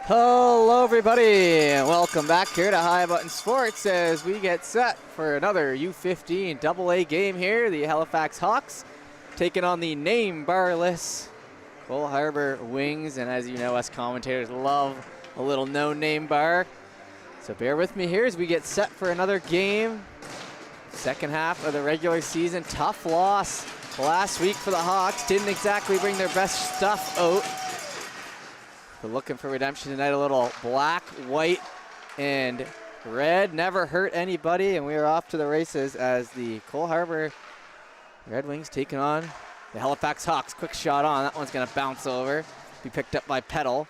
Hello everybody, and welcome back here to High Button Sports as we get set for another U15AA game here. The Halifax Hawks taking on the name barless Cole Harbour Wings, and as you know, us commentators love a little no-name bar. So bear with me here as we get set for another game. Second half of the regular season, tough loss last week for the Hawks. Didn't exactly bring their best stuff out. We're looking for redemption tonight. A little black, white, and red. Never hurt anybody, and we are off to the races as the Cole Harbour Red Wings taking on the Halifax Hawks. Quick shot on. That one's going to bounce over. Be picked up by Petal.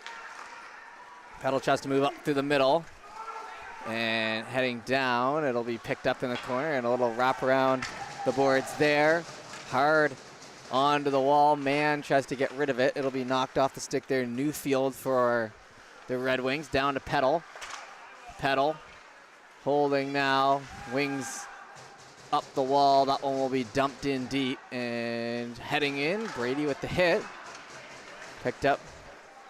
Petal tries to move up through the middle. And heading down, it'll be picked up in the corner, and a little wrap around the boards there. Hard onto the wall. Man tries to get rid of it. It'll be knocked off the stick there. Newfield for the Red Wings. Down to Petal. Petal holding now. Wings up the wall. That one will be dumped in deep. And heading in, Brady with the hit. Picked up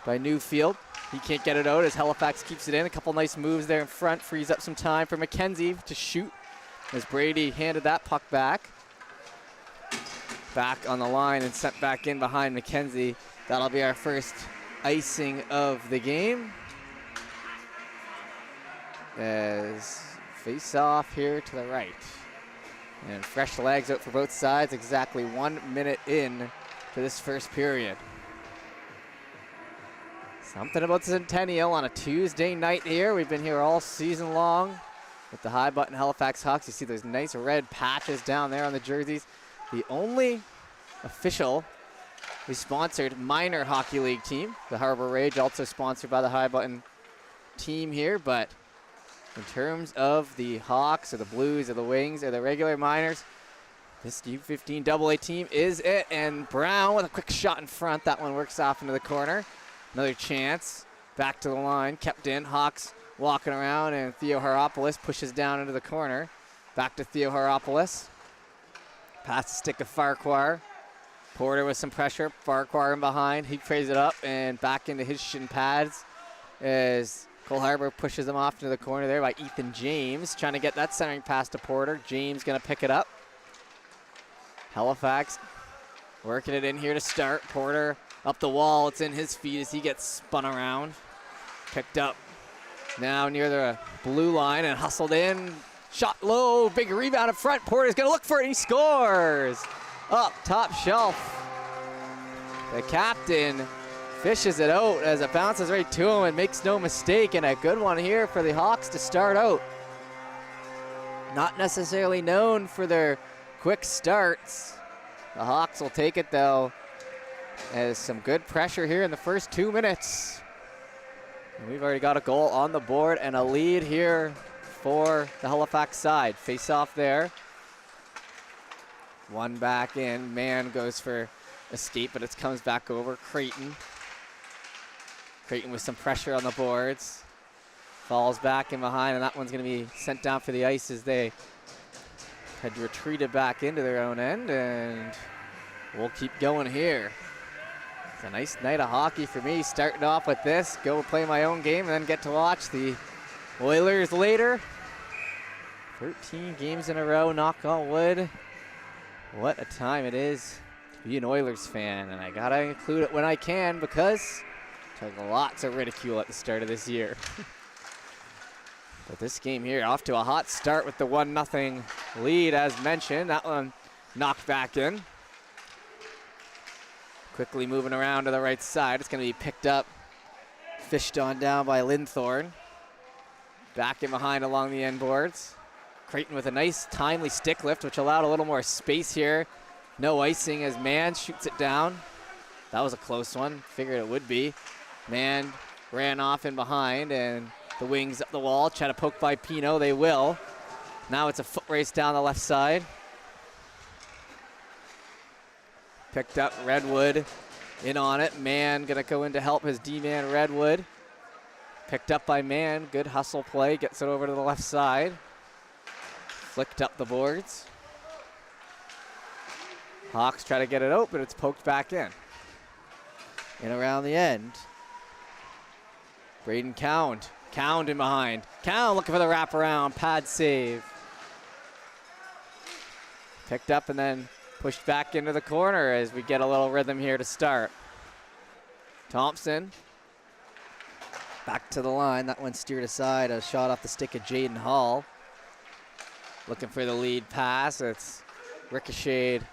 by Newfield. He can't get it out as Halifax keeps it in. A couple nice moves there in front. Frees up some time for McKenzie to shoot as Brady handed that puck back. Back on the line and sent back in behind McKenzie. That'll be our first icing of the game. As face off here to the right. And fresh legs out for both sides. Exactly 1 minute in to this first period. Something about Centennial on a Tuesday night here. We've been here all season long with the High Button Halifax Hawks. You see those nice red patches down there on the jerseys. The only officially sponsored minor hockey league team, the Harbour Rage, also sponsored by the High Button team here. But in terms of the Hawks or the Blues or the Wings or the regular minors, this U15AA team is it. And Brown with a quick shot in front. That one works off into the corner. Another chance. Back to the line. Kept in. Hawks walking around, and Theo Haropoulos pushes down into the corner. Back to Theo Haropoulos. Pass the stick of Farquhar. Porter with some pressure. Farquhar in behind. He trays it up and back into his shin pads as Cole Harbour pushes him off to the corner there by Ethan James. Trying to get that centering pass to Porter. James going to pick it up. Halifax working it in here to start. Porter up the wall. It's in his feet as he gets spun around. Picked up now near the blue line and hustled in. Shot low, big rebound up front. Porter's gonna look for it, and he scores! Up top shelf. The captain fishes it out as it bounces right to him and makes no mistake, and a good one here for the Hawks to start out. Not necessarily known for their quick starts. The Hawks will take it though, as some good pressure here in the first 2 minutes. And we've already got a goal on the board and a lead here for the Halifax side. Face off there. One back in. Man goes for escape, but it comes back over. Creighton. Creighton with some pressure on the boards. Falls back in behind, and that one's going to be sent down for the ice as they had retreated back into their own end, and we'll keep going here. It's a nice night of hockey for me, starting off with this. Go play my own game and then get to watch the Oilers later. 13 games in a row, knock on wood. What a time it is to be an Oilers fan, and I gotta include it when I can because took lots of ridicule at the start of this year. But this game here off to a hot start with the 1-0 lead as mentioned. That one knocked back in. Quickly moving around to the right side. It's gonna be picked up, fished on down by Linthorne. Back in behind along the end boards. Creighton with a nice timely stick lift, which allowed a little more space here. No icing as Mann shoots it down. That was a close one. Figured it would be. Mann ran off in behind, and the Wings up the wall. Try to poke by Pino. They will. Now it's a foot race down the left side. Picked up Redwood in on it. Mann gonna go in to help his D-man Redwood. Picked up by Mann. Good hustle play. Gets it over to the left side. Flicked up the boards. Hawks try to get it out, but it's poked back in. And around the end. Braden Cound in behind. Cound looking for the wraparound, pad save. Picked up and then pushed back into the corner as we get a little rhythm here to start. Thompson back to the line. That one steered aside. A shot off the stick of Jaden Hall. Looking for the lead pass. It's ricocheted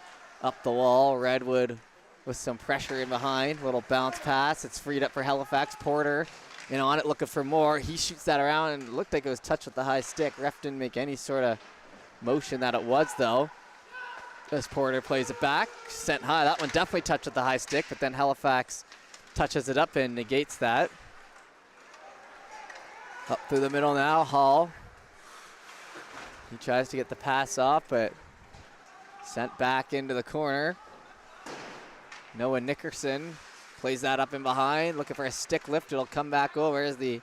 up the wall. Redwood with some pressure in behind. Little bounce pass. It's freed up for Halifax. Porter in on it, looking for more. He shoots that around and it looked like it was touched with the high stick. Ref didn't make any sort of motion that it was, though. As Porter plays it back, sent high. That one definitely touched with the high stick, but then Halifax touches it up and negates that. Up through the middle now, Hall. He tries to get the pass off, but sent back into the corner. Noah Nickerson plays that up in behind, looking for a stick lift. It'll come back over as the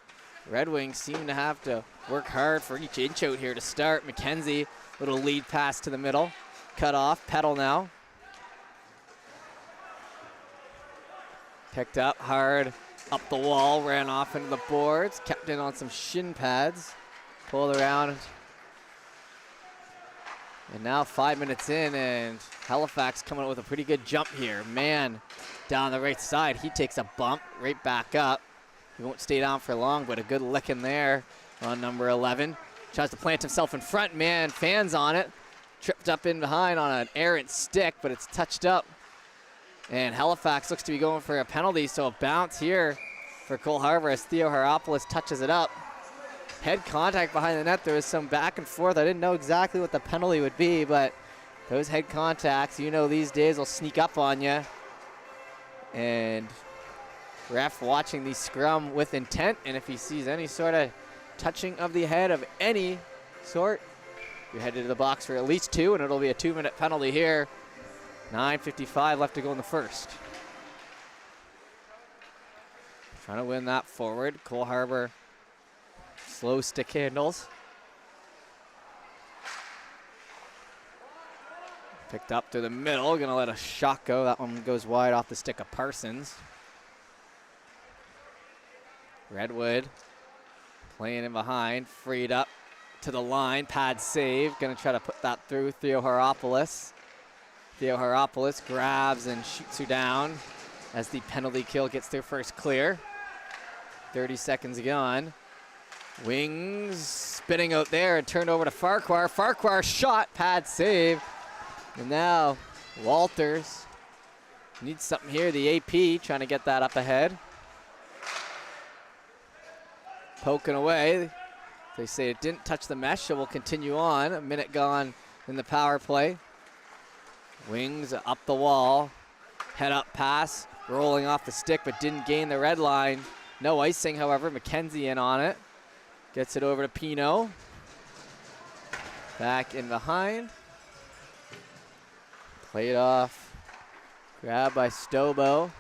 Red Wings seem to have to work hard for each inch out here to start. McKenzie, little lead pass to the middle. Cut off, Petal now. Picked up hard up the wall, ran off into the boards, kept in on some shin pads, pulled around. And now 5 minutes in, and Halifax coming up with a pretty good jump here. Man down the right side, he takes a bump right back up. He won't stay down for long, but a good licking there on number 11. Tries to plant himself in front, man, fans on it. Tripped up in behind on an errant stick, but it's touched up. And Halifax looks to be going for a penalty, so a bounce here for Cole Harbour as Theo Haropoulos touches it up. Head contact behind the net. There was some back and forth. I didn't know exactly what the penalty would be, but those head contacts, you know, these days will sneak up on you. And ref watching the scrum with intent, and if he sees any sort of touching of the head of any sort, you're headed to the box for at least 2, and it'll be a 2-minute penalty here. 9:55 left to go in the first. Trying to win that forward. Cole Harbour, slow stick handles. Picked up to the middle, gonna let a shot go. That one goes wide off the stick of Parsons. Redwood playing in behind, freed up to the line, pad save. Gonna try to put that through Theo Haropoulos. Theo Haropoulos grabs and shoots her down as the penalty kill gets their first clear. 30 seconds gone. Wings spinning out there and turned over to Farquhar. Farquhar shot, pad save. And now Walters needs something here. The AP trying to get that up ahead. Poking away. They say it didn't touch the mesh, so we'll continue on. A minute gone in the power play. Wings up the wall. Head up pass. Rolling off the stick, but didn't gain the red line. No icing, however. McKenzie in on it. Gets it over to Pino. Back in behind. Played off. Grabbed by Stobo.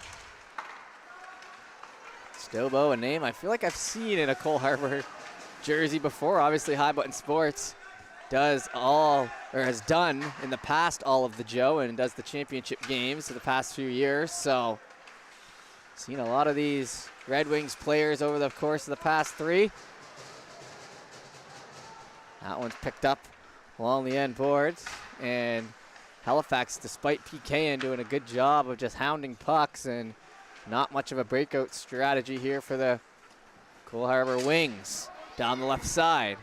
Stobo, a name I feel like I've seen in a Cole Harbour jersey before. Obviously, High Button Sports does all, or has done in the past all of the Joe and does the championship games for the past few years. So, seen a lot of these Red Wings players over the course of the past 3. That one's picked up along the end boards. And Halifax, despite PKing, doing a good job of just hounding pucks, and not much of a breakout strategy here for the Cole Harbour Wings. Down the left side.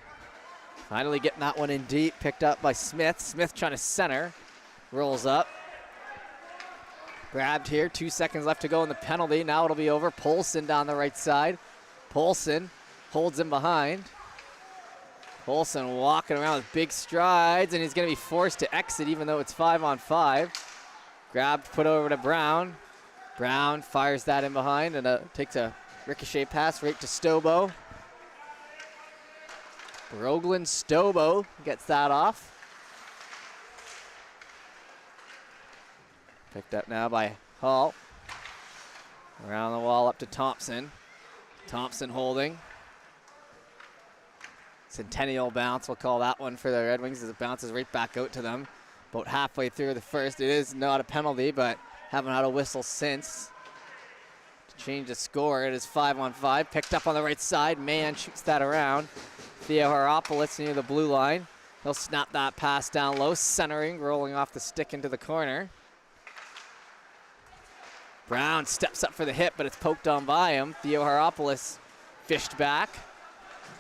Finally getting that one in deep, picked up by Smith. Smith trying to center, rolls up. Grabbed here, 2 seconds left to go in the penalty. Now it'll be over. Polson down the right side. Polson holds him behind. Polson walking around with big strides, and he's gonna be forced to exit even though it's 5-on-5. Grabbed, put over to Brown. Brown fires that in behind and takes a ricochet pass right to Stobo. Broglen Stobo gets that off. Picked up now by Hall. Around the wall up to Thompson. Thompson holding. Centennial bounce, we'll call that one for the Red Wings as it bounces right back out to them. About halfway through the first. It is not a penalty, but haven't had a whistle since. To change the score. It is 5-on-5. Picked up on the right side. Man shoots that around. Theo Haropoulos near the blue line. He'll snap that pass down low. Centering, rolling off the stick into the corner. Brown steps up for the hit, but it's poked on by him. Theo Haropoulos fished back.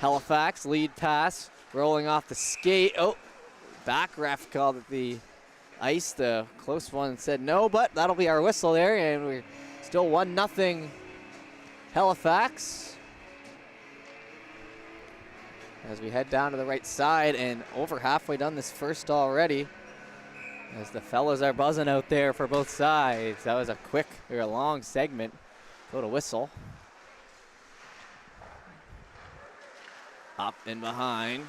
Halifax, lead pass, rolling off the skate. Oh, back ref called it the ice. The close one said no, but that'll be our whistle there, and we're still 1-0 Halifax. As we head down to the right side, and over halfway done this first already, as the fellas are buzzing out there for both sides. That was a quick or a long segment. Go to whistle. Up and behind.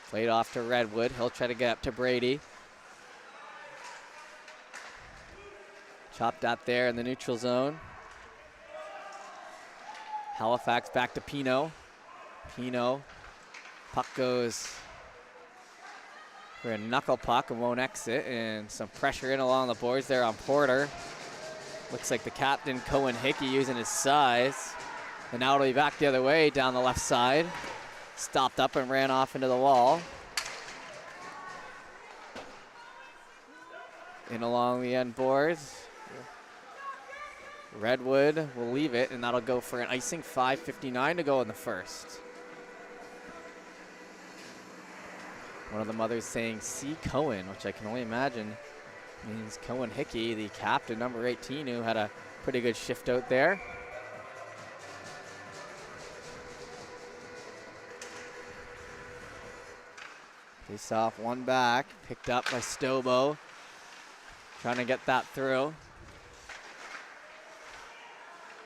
Played off to Redwood. He'll try to get up to Brady. Chopped out there in the neutral zone. Halifax back to Pino. Pino. Puck goes for a knuckle puck and won't exit. And some pressure in along the boards there on Porter. Looks like the captain, Cohen Hickey, using his size. And now it'll be back the other way down the left side. Stopped up and ran off into the wall. In along the end boards. Redwood will leave it, and that'll go for an icing. 5:59 to go in the first. One of the mothers saying, "See Cohen," which I can only imagine means Cohen Hickey, the captain, number 18, who had a pretty good shift out there. Face off, one back, picked up by Stobo. Trying to get that through.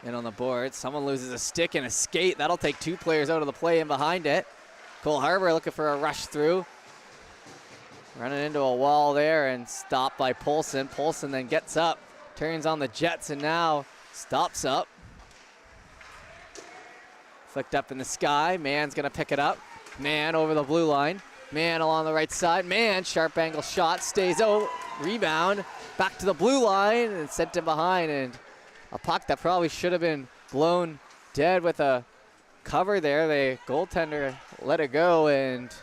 In on the board, someone loses a stick and a skate. That'll take two players out of the play and behind it. Cole Harbour looking for a rush through. Running into a wall there and stopped by Polson. Polson then gets up, turns on the Jets, and now stops up. Flicked up in the sky. Mann's gonna pick it up. Mann over the blue line. Mann along the right side. Mann, sharp angle shot, stays out. Rebound, back to the blue line and sent him behind. And a puck that probably should have been blown dead with a cover there. The goaltender let it go, and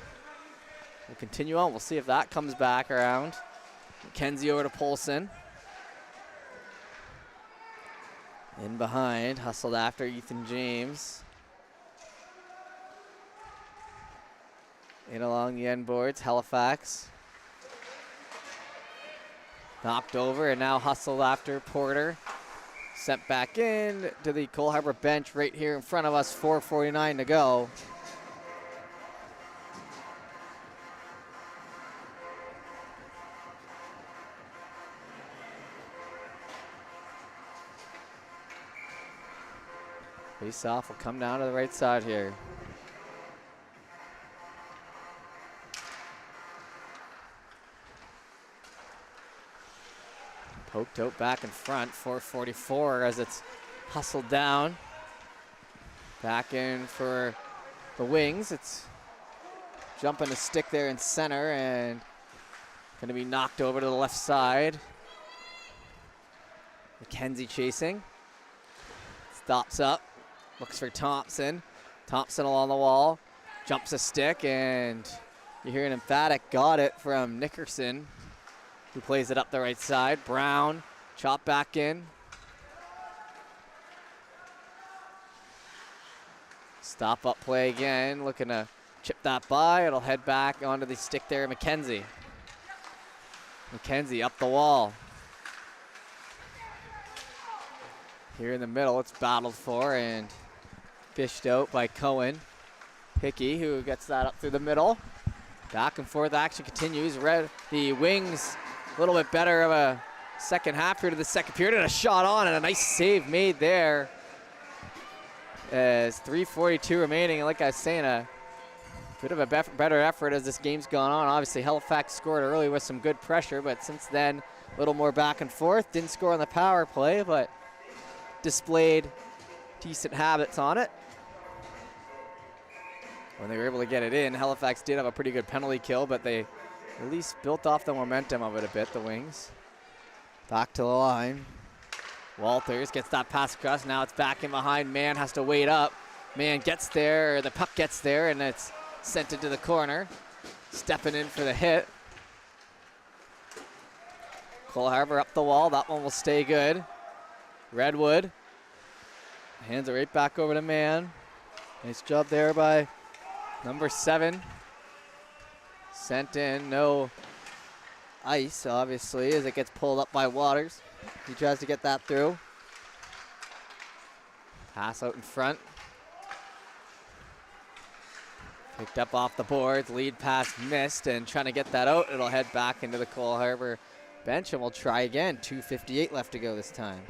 we'll continue on. We'll see if that comes back around. McKenzie over to Polson. In behind, hustled after Ethan James. In along the end boards, Halifax. Knocked over and now hustled after Porter. Sent back in to the Cole Harbour bench right here in front of us, 4:49 to go. Face off will come down to the right side here. Poked out back in front, 4:44 as it's hustled down. Back in for the Wings. It's jumping the stick there in center and going to be knocked over to the left side. McKenzie chasing. Stops up, looks for Thompson. Thompson along the wall, jumps a stick, and you hear an emphatic got it from Nickerson, who plays it up the right side. Brown, chop back in. Stop up play again, looking to chip that by. It'll head back onto the stick there, McKenzie. McKenzie up the wall. Here in the middle, it's battled for and fished out by Cohen. Hickey, who gets that up through the middle. Back and forth action continues. The Wings a little bit better of a second half here to the second period, and a shot on and a nice save made there. As 3:42 remaining, and like I was saying, a bit of a better effort as this game's gone on. Obviously, Halifax scored early with some good pressure, but since then, a little more back and forth. Didn't score on the power play, but displayed decent habits on it. When they were able to get it in, Halifax did have a pretty good penalty kill, but they at least built off the momentum of it a bit, the Wings. Back to the line. Walters gets that pass across. Now it's back in behind. Man has to wait up. Man gets there, or the puck gets there, and it's sent into the corner. Stepping in for the hit. Cole Harbour up the wall. That one will stay good. Redwood hands it right back over to Man. Nice job there by number 7. Sent in, no ice, obviously, as it gets pulled up by Waters. He tries to get that through. Pass out in front. Picked up off the boards, lead pass missed, and trying to get that out. It'll head back into the Cole Harbour bench, and we'll try again. 2:58 left to go this time.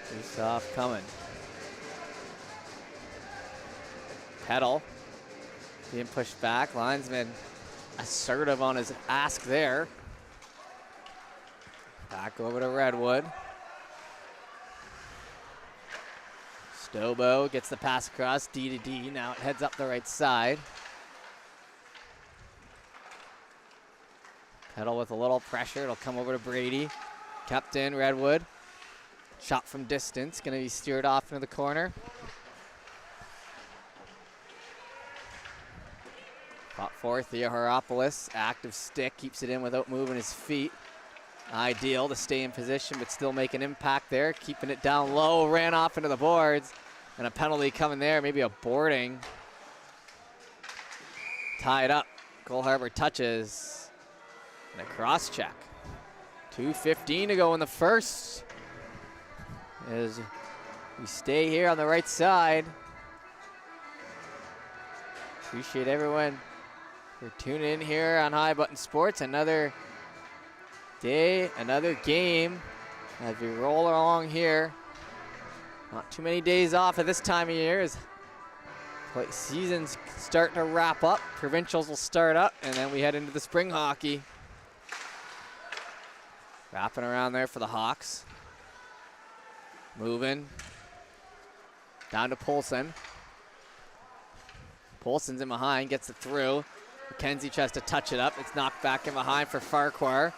Face-off coming. Petal being pushed back. Linesman assertive on his ask there. Back over to Redwood. Stobo gets the pass across, D to D. Now it heads up the right side. Petal with a little pressure. It'll come over to Brady. Kept in, Redwood. Shot from distance. Going to be steered off into the corner. Fought for Theoharopoulos. Active stick. Keeps it in without moving his feet. Ideal to stay in position, but still make an impact there. Keeping it down low. Ran off into the boards. And a penalty coming there. Maybe a boarding. Tied up. Cole Harbour touches. And a cross check. 2:15 to go in the first. As we stay here on the right side. Appreciate everyone for tuning in here on High Button Sports. Another day, another game as we roll along here. Not too many days off at this time of year as seasons start to wrap up. Provincials will start up, and then we head into the spring hockey. Wrapping around there for the Hawks. Moving. Down to Poulsen. Poulsen's in behind, gets it through. McKenzie tries to touch it up. It's knocked back in behind for Farquhar.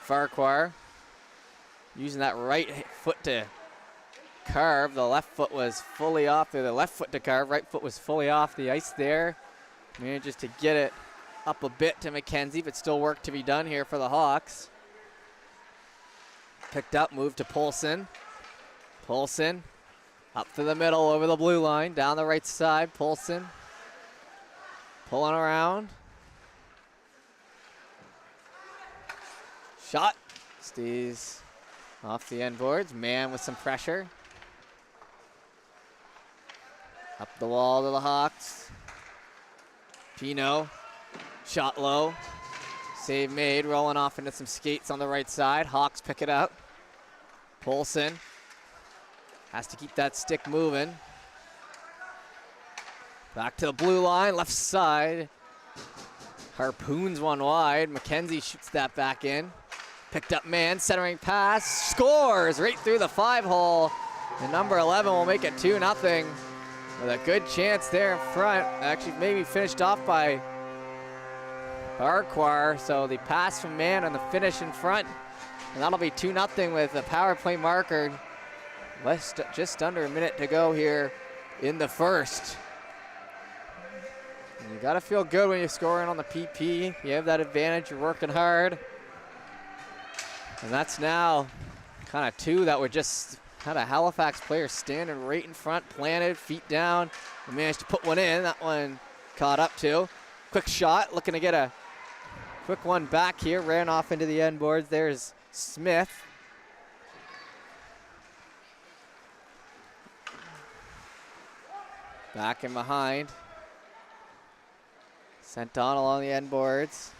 Farquhar using that right foot to carve. The left foot was fully off. The left foot to carve. Right foot was fully off the ice there. Manages to get it up a bit to McKenzie, but still work to be done here for the Hawks. Picked up, moved to Poulsen. Poulsen up to the middle over the blue line. Down the right side, Poulsen pulling around. Shot stays off the end boards. Man with some pressure. Up the wall to the Hawks. Pino, shot low. Save made, rolling off into some skates on the right side. Hawks pick it up. Poulsen has to keep that stick moving. Back to the blue line, left side. Harpoons one wide. McKenzie shoots that back in. Picked up Man, centering pass, scores right through the 5-hole. And number 11 will make it 2-0 with a good chance there in front. Actually, maybe finished off by Farquhar. So the pass from Man and the finish in front. And that'll be 2-0 with a power play marker. Just under a minute to go here in the first. And you gotta feel good when you're scoring on the PP. You have that advantage, you're working hard. And that's now kind of two that were just kind of Halifax players standing right in front, planted, feet down. We managed to put one in, that one caught up to. Quick shot, looking to get a quick one back here, ran off into the end boards. There's Smith. Back in behind. Sent on along the end boards.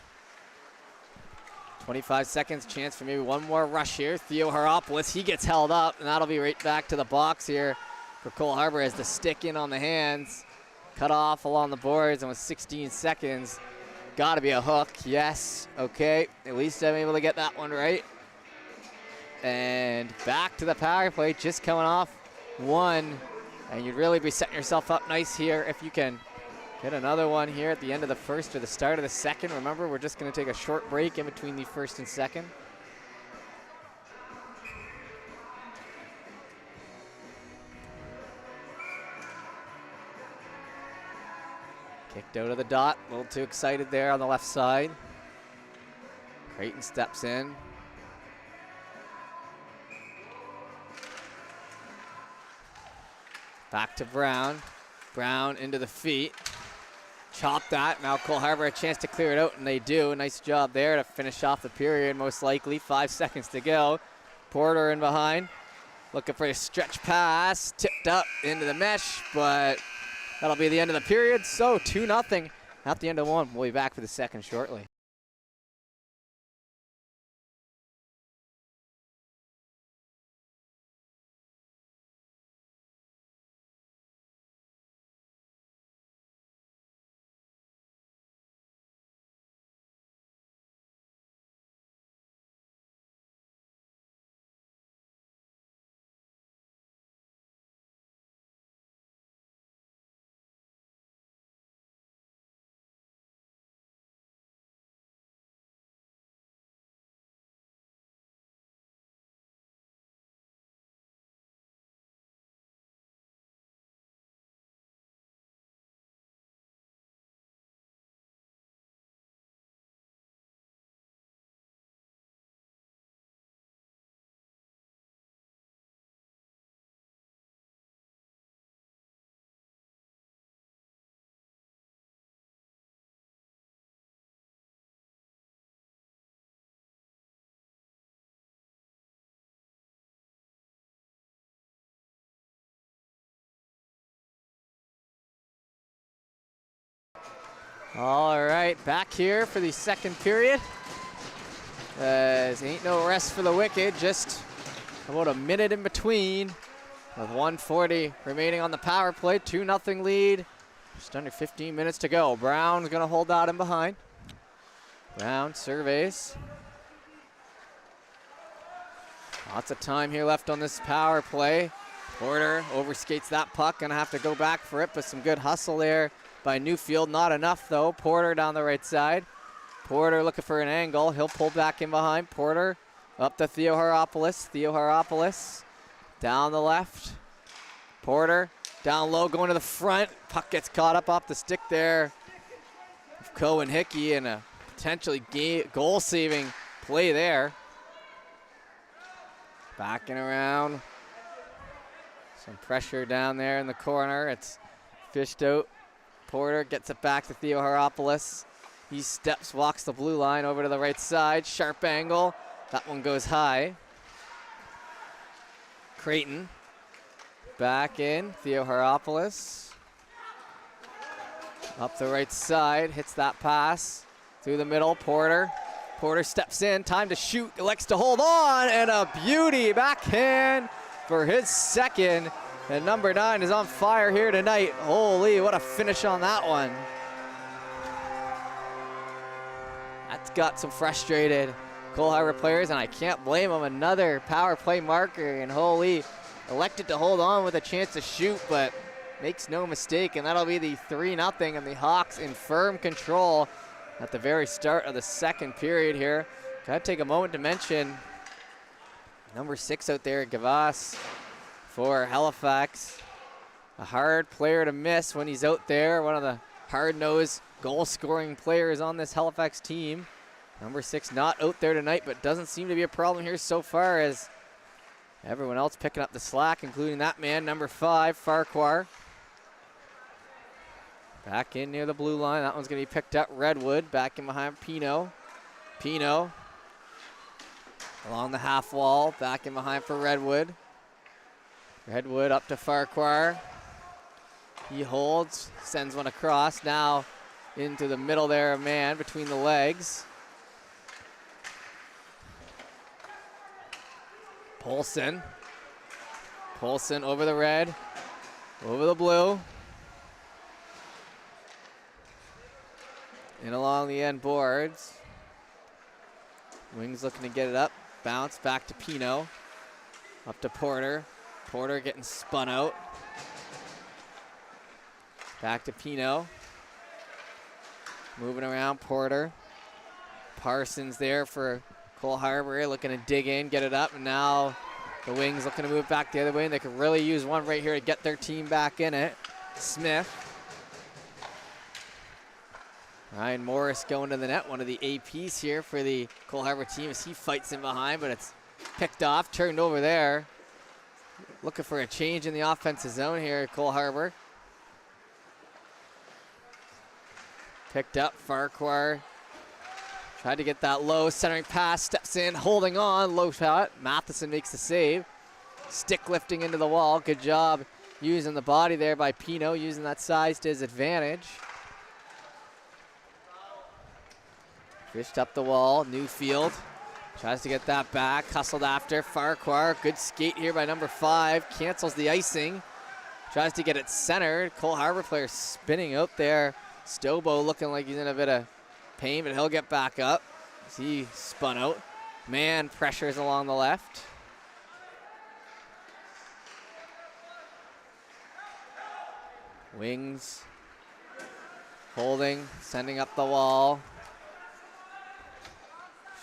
25 seconds, chance for maybe one more rush here. Theoharopoulos, he gets held up, and that'll be right back to the box here for Cole Harbour as the stick in on the hands. Cut off along the boards, and with 16 seconds, gotta be a hook. Yes, okay, at least I'm able to get that one right. And back to the power play, just coming off one. And you'd really be setting yourself up nice here if you can Get another one here at the end of the first or the start of the second. Remember, we're just going to take a short break in between the first and second. Kicked out of the dot, a little too excited there on the left side. Creighton steps in. Back to Brown. Brown into the feet. Chop that. Now Cole Harbour a chance to clear it out, and they do. Nice job there to finish off the period, most likely. 5 seconds to go. Porter in behind. Looking for a stretch pass. Tipped up into the mesh, but that'll be the end of the period. So 2-0 at the end of one. We'll be back for the second shortly. All right, back here for the second period. Ain't no rest for the wicked, just about a minute in between with 1:40 remaining on the power play. 2-0 lead, just under 15 minutes to go. Brown's gonna hold out in behind. Brown surveys. Lots of time here left on this power play. Porter overskates that puck, gonna have to go back for it, but some good hustle there by Newfield. Not enough though. Porter down the right side. Porter looking for an angle. He'll pull back in behind. Porter up to Theo Haropoulos. Theo Haropoulos down the left. Porter down low, going to the front. Puck gets caught up off the stick there of Cohen Hickey, and a potentially goal-saving play there. Backing around. Some pressure down there in the corner. It's fished out. Porter gets it back to Theo Haropoulos. He steps, walks the blue line over to the right side. Sharp angle. That one goes high. Creighton back in. Theo Haropoulos up the right side. Hits that pass through the middle. Porter. Porter steps in. Time to shoot. Elects to hold on. And a beauty backhand for his second. And number 9 is on fire here tonight. Holy, what a finish on that one. That's got some frustrated Cole Harbour players, and I can't blame them. Another power play marker, and holy, elected to hold on with a chance to shoot, but makes no mistake, and that'll be the 3-0, and the Hawks in firm control at the very start of the second period here. Gotta take a moment to mention number 6 out there, Gavas, for Halifax. A hard player to miss when he's out there. One of the hard-nosed goal-scoring players on this Halifax team. Number 6 not out there tonight, but doesn't seem to be a problem here so far, as everyone else picking up the slack, including that man, number 5, Farquhar. Back in near the blue line. That one's going to be picked up. Redwood back in behind Pino. Pino along the half wall. Back in behind for Redwood. Redwood up to Farquhar. He holds, sends one across. Now into the middle there, a man between the legs. Polson. Polson over the red, over the blue. In along the end boards. Wings looking to get it up. Bounce back to Pino. Up to Porter. Porter getting spun out. Back to Pino. Moving around Porter. Parsons there for Cole Harbour, looking to dig in, get it up, and now the Wings looking to move back the other way, and they could really use one right here to get their team back in it. Smith. Ryan Morris going to the net, one of the APs here for the Cole Harbour team as he fights in behind, but it's picked off, turned over there. Looking for a change in the offensive zone here at Cole Harbour. Picked up, Farquhar. Tried to get that low, centering pass, steps in, holding on, low shot. Matheson makes the save. Stick lifting into the wall. Good job using the body there by Pino, using that size to his advantage. Fished up the wall, Newfield. Tries to get that back, hustled after, Farquhar. Good skate here by number 5, cancels the icing. Tries to get it centered. Cole Harbour player spinning out there. Stobo looking like he's in a bit of pain, but he'll get back up as he spun out. Man pressures along the left. Wings holding, sending up the wall.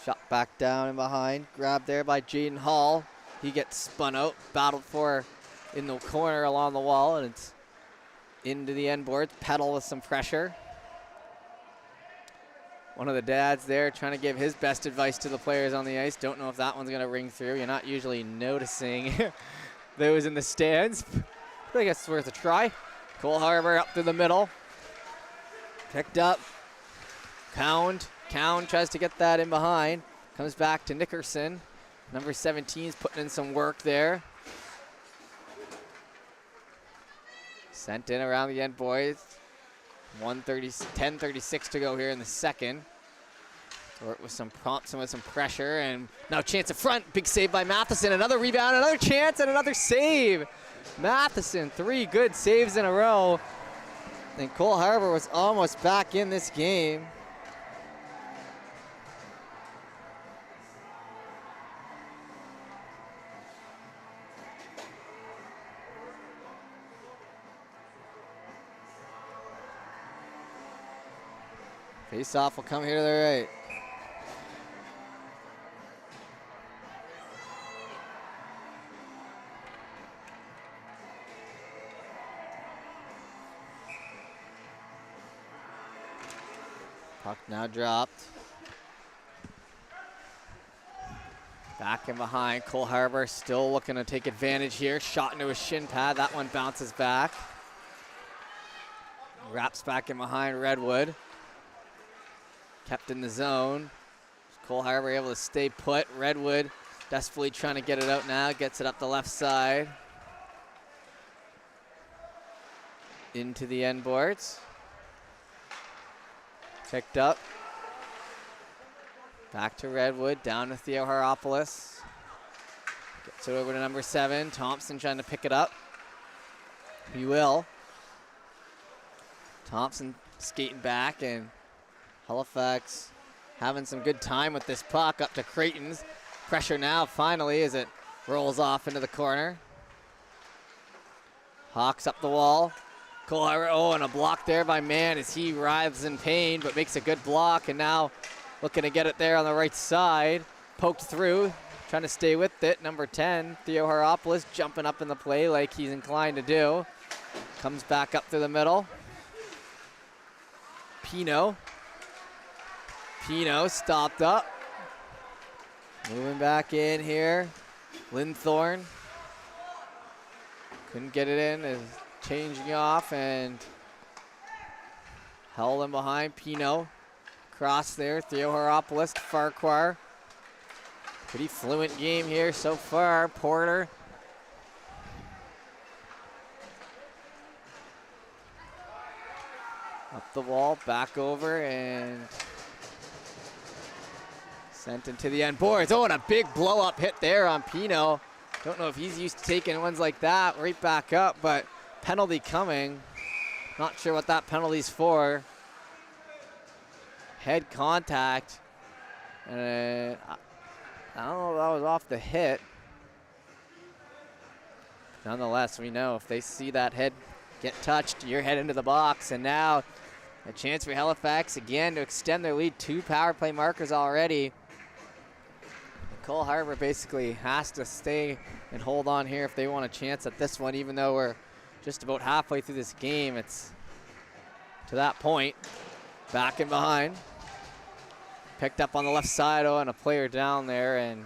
Shot back down and behind. Grabbed there by Jaden Hall. He gets spun out, battled for in the corner along the wall, and it's into the end boards. Pedal with some pressure. One of the dads there trying to give his best advice to the players on the ice. Don't know if that one's going to ring through. You're not usually noticing those in the stands, but I guess it's worth a try. Cole Harbour up through the middle. Picked up. Cound tries to get that in behind. Comes back to Nickerson. Number 17 is putting in some work there. Sent in around the end, boys. 10:36 to go here in the second. Work with some prompts and with some pressure, and now chance in front. Big save by Matheson. Another rebound, another chance, and another save. Matheson, 3 good saves in a row. And Cole Harbour was almost back in this game. Face-off will come here to the right. Puck now dropped. Back in behind. Cole Harbour still looking to take advantage here. Shot into his shin pad. That one bounces back. Wraps back in behind Redwood. Kept in the zone. Cole Harbour able to stay put. Redwood desperately trying to get it out now. Gets it up the left side. Into the end boards. Picked up. Back to Redwood. Down to Theo Haropoulos. Gets it over to number 7. Thompson trying to pick it up. He will. Thompson skating back, and Halifax having some good time with this puck up to Creighton's. Pressure now finally as it rolls off into the corner. Hawks up the wall. Cole Harbour, and a block there by Mann as he writhes in pain, but makes a good block, and now looking to get it there on the right side. Poked through, trying to stay with it. Number 10, Theo Haropoulos, jumping up in the play like he's inclined to do. Comes back up through the middle. Pino stopped up. Moving back in here. Linthorne. Couldn't get it in, is changing off and held him behind. Pino. Cross there. Theo Haropoulos to Farquhar. Pretty fluent game here so far. Porter. Up the wall, back over, and sent into the end boards. And a big blow-up hit there on Pino. Don't know if he's used to taking ones like that right back up, but penalty coming. Not sure what that penalty's for. Head contact. And I don't know if that was off the hit. Nonetheless, we know if they see that head get touched, you're head into the box, and now A chance for Halifax again to extend their lead. 2 power play markers already. Cole Harbour basically has to stay and hold on here if they want a chance at this one, even though we're just about halfway through this game. It's to that point. Back and behind. Picked up on the left side, and a player down there. And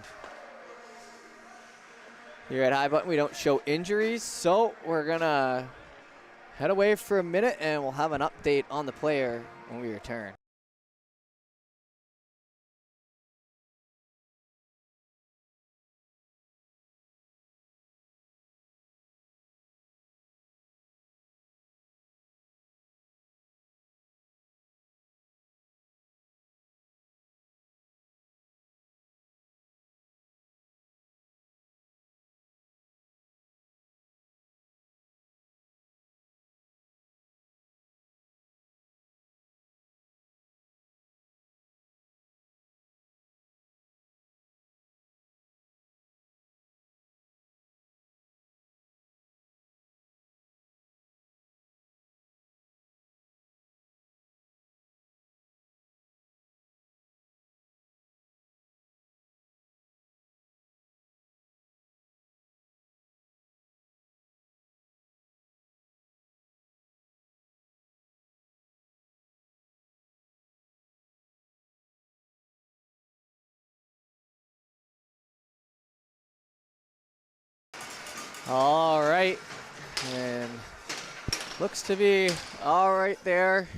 here at High Button, we don't show injuries, so we're gonna head away for a minute and we'll have an update on the player when we return. All right, and looks to be all right there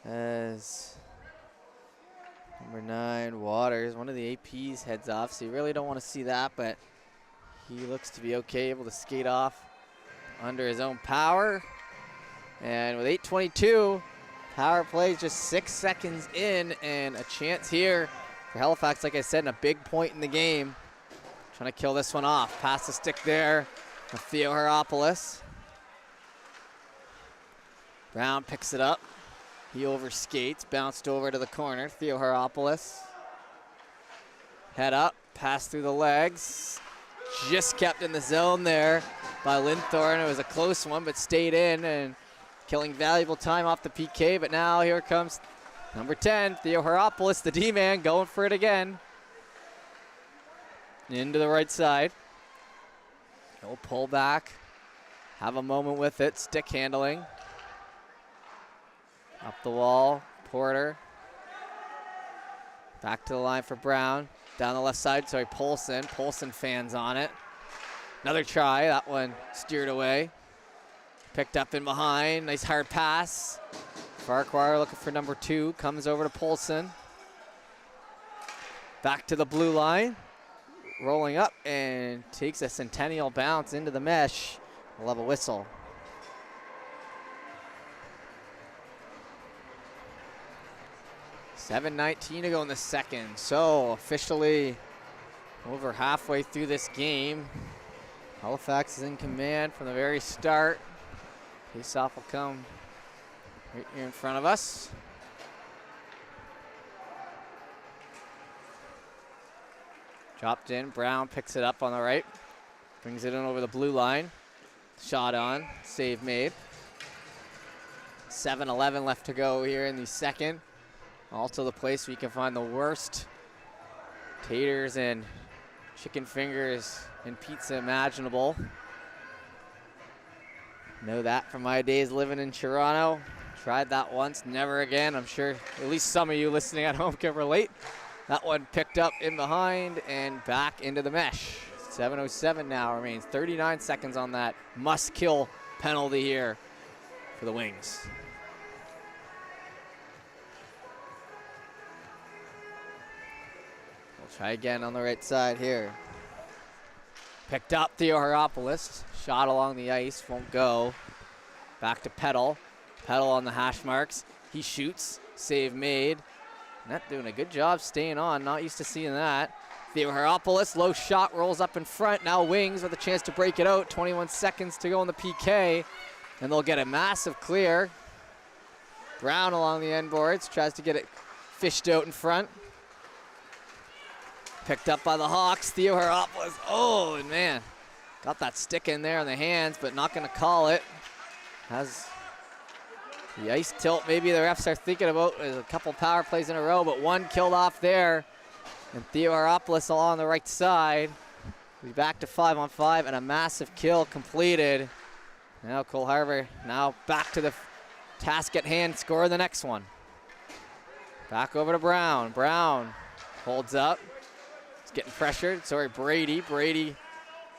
as number 9, Waters, one of the APs heads off, so you really don't want to see that, but he looks to be okay, able to skate off under his own power. And with 8:22, power play just 6 seconds in, and a chance here for Halifax, like I said, in a big point in the game. Trying to kill this one off. Pass the stick there with Theo Heropoulos. Brown picks it up. He overskates, bounced over to the corner. Theo Heropoulos. Head up, pass through the legs. Just kept in the zone there by Linthorne. It was a close one, but stayed in and killing valuable time off the PK. But now here comes number 10, Theo Heropoulos, the D-man, going for it again. Into the right side. He'll pull back, have a moment with it, stick handling. Up the wall, Porter. Back to the line for Brown. Down the left side, sorry, Polson. Polson fans on it. Another try, that one steered away. Picked up in behind, nice hard pass. Farquhar looking for number 2, comes over to Polson. Back to the blue line. Rolling up and takes a centennial bounce into the mesh. We'll have a whistle. $7:19 to go in the second. So officially over halfway through this game. Halifax is in command from the very start. Face-off will come right here in front of us. Dropped in, Brown picks it up on the right. Brings it in over the blue line. Shot on, save made. 7:11 left to go here in the second. Also the place where you can find the worst taters and chicken fingers and pizza imaginable. Know that from my days living in Toronto. Tried that once, never again. I'm sure at least some of you listening at home can relate. That one picked up in behind and back into the mesh. 7:07 now remains. 39 seconds on that must-kill penalty here for the Wings. We'll try again on the right side here. Picked up Theo Heropoulos. Shot along the ice, won't go. Back to Petal. Petal on the hash marks. He shoots, save made. Net doing a good job staying on, not used to seeing that. Theo Heropoulos, low shot, rolls up in front. Now Wings with a chance to break it out. 21 seconds to go on the PK, and they'll get a massive clear. Brown along the end boards, tries to get it fished out in front. Picked up by the Hawks. Theo Heropoulos, oh, and man, got that stick in there on the hands, but not gonna call it. Has The ice tilt, maybe the refs are thinking about. There's a couple power plays in a row, but one killed off there. And Theo Haropoulos along the right side. We're back to 5-on-5 and a massive kill completed. Now Cole Harbour now back to the task at hand, score the next one. Back over to Brown. Brown holds up. He's getting pressured. Sorry, Brady. Brady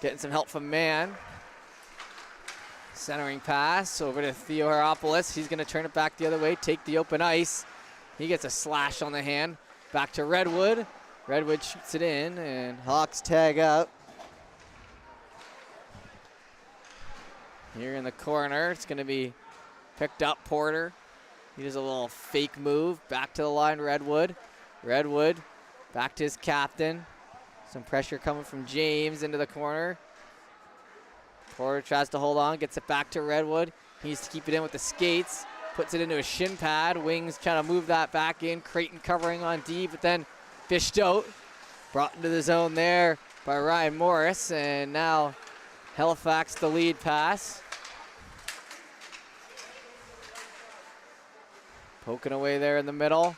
getting some help from Mann. Centering pass over to Theo Haropoulos. He's going to turn it back the other way, take the open ice. He gets a slash on the hand. Back to Redwood. Redwood shoots it in, and Hawks tag out. Here in the corner, it's going to be picked up. Porter. He does a little fake move. Back to the line, Redwood. Redwood back to his captain. Some pressure coming from James into the corner. Porter tries to hold on, gets it back to Redwood. He needs to keep it in with the skates. Puts it into a shin pad. Wings trying to move that back in. Creighton covering on D, but then fished out. Brought into the zone there by Ryan Morris. And now Halifax the lead pass. Poking away there in the middle.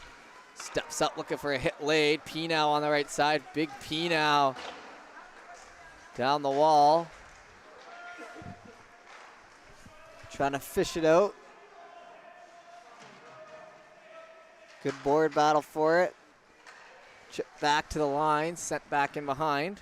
Steps up looking for a hit laid. Pinow on the right side. Big Pinow down the wall. Trying to fish it out. Good board battle for it. Chip back to the line, sent back in behind.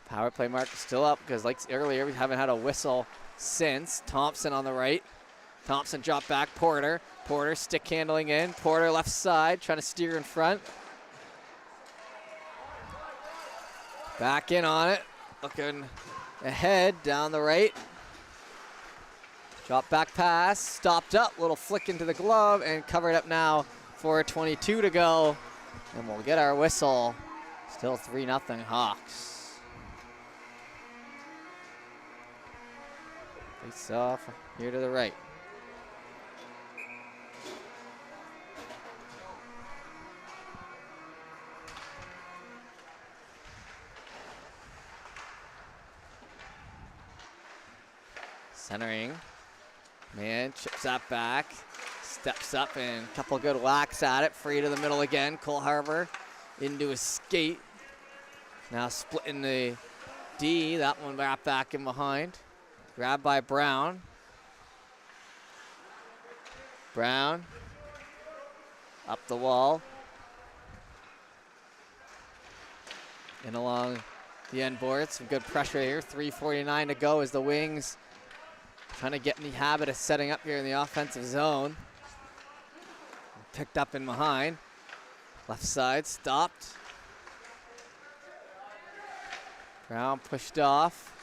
Power play mark is still up because like earlier, we haven't had a whistle since. Thompson on the right. Thompson drop back, Porter. Porter stick handling in. Porter left side, trying to steer in front. Back in on it, looking ahead down the right. Drop back pass, stopped up, little flick into the glove and covered up now for 22 to go. And we'll get our whistle. Still 3-0 Hawks. Face off here to the right. Centering, Mann chips that back, steps up and a couple good whacks at it, free to the middle again. Cole Harbour into his skate. Now splitting the D, that one back in behind. Grabbed by Brown. Brown up the wall. And along the end board, some good pressure here. 3:49 to go as the Wings trying to get in the habit of setting up here in the offensive zone. Picked up in behind. Left side, stopped. Brown pushed off.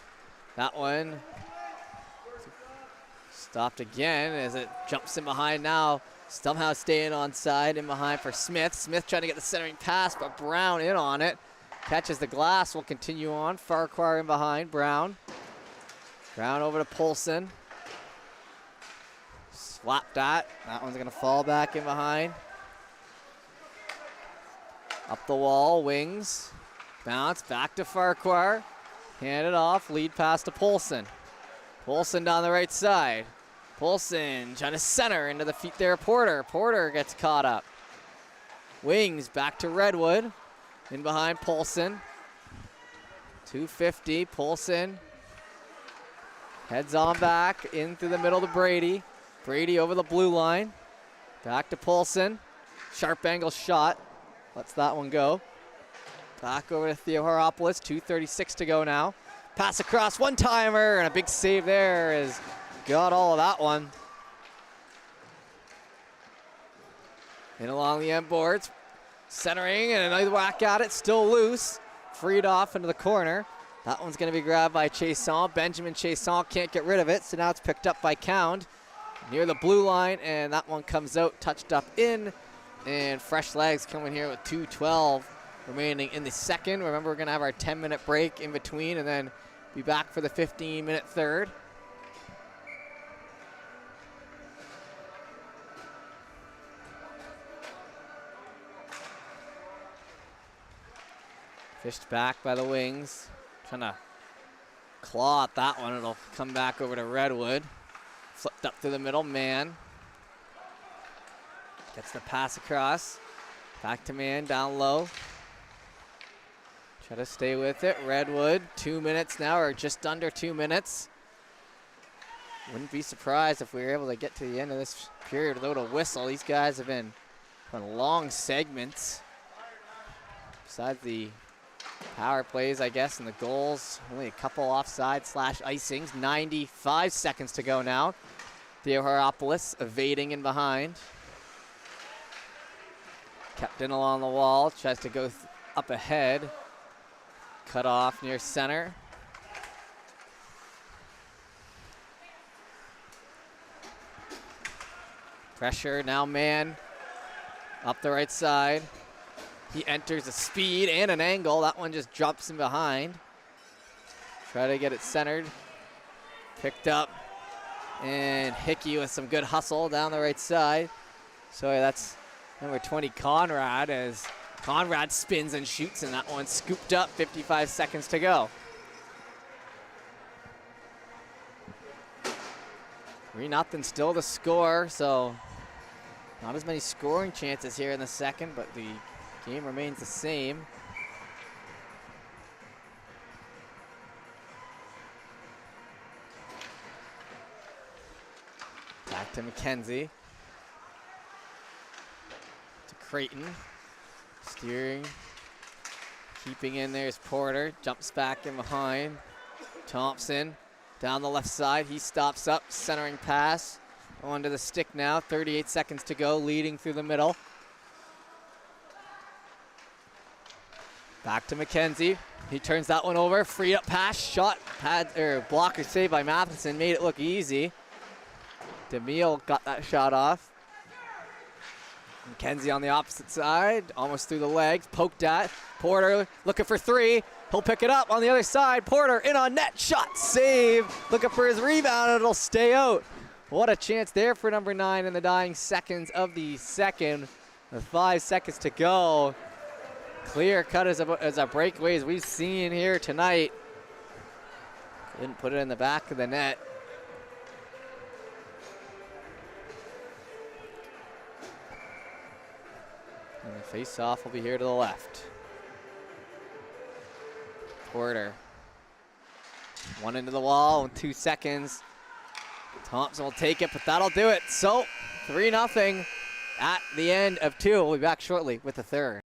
That one stopped again as it jumps in behind now. Somehow staying onside in behind for Smith. Smith trying to get the centering pass, but Brown in on it. Catches the glass, will continue on. Farquhar in behind, Brown. Brown over to Polson. Slapped that. That one's gonna fall back in behind. Up the wall, Wings. Bounce, back to Farquhar. Hand it off, lead pass to Polson. Polson down the right side. Polson trying to center into the feet there, Porter. Porter gets caught up. Wings back to Redwood. In behind Polson. 250, Polson. Heads on back, in through the middle to Brady. Brady over the blue line. Back to Polson. Sharp angle shot. Lets that one go. Back over to Theo Haropoulos. 2:36 to go now. Pass across, one-timer, and a big save there is got all of that one. In along the end boards. Centering and another whack at it, still loose. Freed off into the corner. That one's going to be grabbed by Chason. Benjamin Chason can't get rid of it, so now it's picked up by Cound. Near the blue line, and that one comes out, touched up in. And fresh legs coming here with 2:12 remaining in the second. Remember, we're going to have our 10-minute break in between and then be back for the 15-minute third. Fished back by the Wings. Trying to claw at that one. It'll come back over to Redwood. Flipped up to the middle, man. Gets the pass across. Back to man, down low. Try to stay with it. Redwood, 2 minutes now, or just under 2 minutes. Wouldn't be surprised if we were able to get to the end of this period without a whistle. These guys have been on long segments. Besides the power plays, I guess, and the goals, only a couple offside/icings. 95 seconds to go now. Theoharopoulos evading in behind. Kept in along the wall, tries to go up ahead. Cut off near center. Pressure, now man up the right side. He enters a speed and an angle. That one just drops him behind. Try to get it centered. Picked up. And Hickey with some good hustle down the right side. So that's number 20, Conrad, as Conrad spins and shoots, and that one scooped up. 55 seconds to go. 3-0 still the score, so not as many scoring chances here in the second, but the game remains the same. Back to McKenzie. To Creighton. Steering. Keeping in there is Porter. Jumps back in behind. Thompson down the left side. He stops up. Centering pass. Onto the stick now. 38 seconds to go. Leading through the middle. Back to McKenzie. He turns that one over. Free up pass. Shot. Blocker save by Matheson. Made it look easy. DeMille got that shot off. McKenzie on the opposite side, almost through the legs, poked at. Porter looking for three. He'll pick it up on the other side. Porter in on net, shot, save. Looking for his rebound, it'll stay out. What a chance there for number 9 in the dying seconds of the second. With 5 seconds to go. Clear cut as a breakaways we've seen here tonight. Couldn't put it in the back of the net. And the face-off will be here to the left. Porter. One into the wall in 2 seconds. Thompson will take it, but that'll do it. So, 3-0 at the end of 2. We'll be back shortly with the third.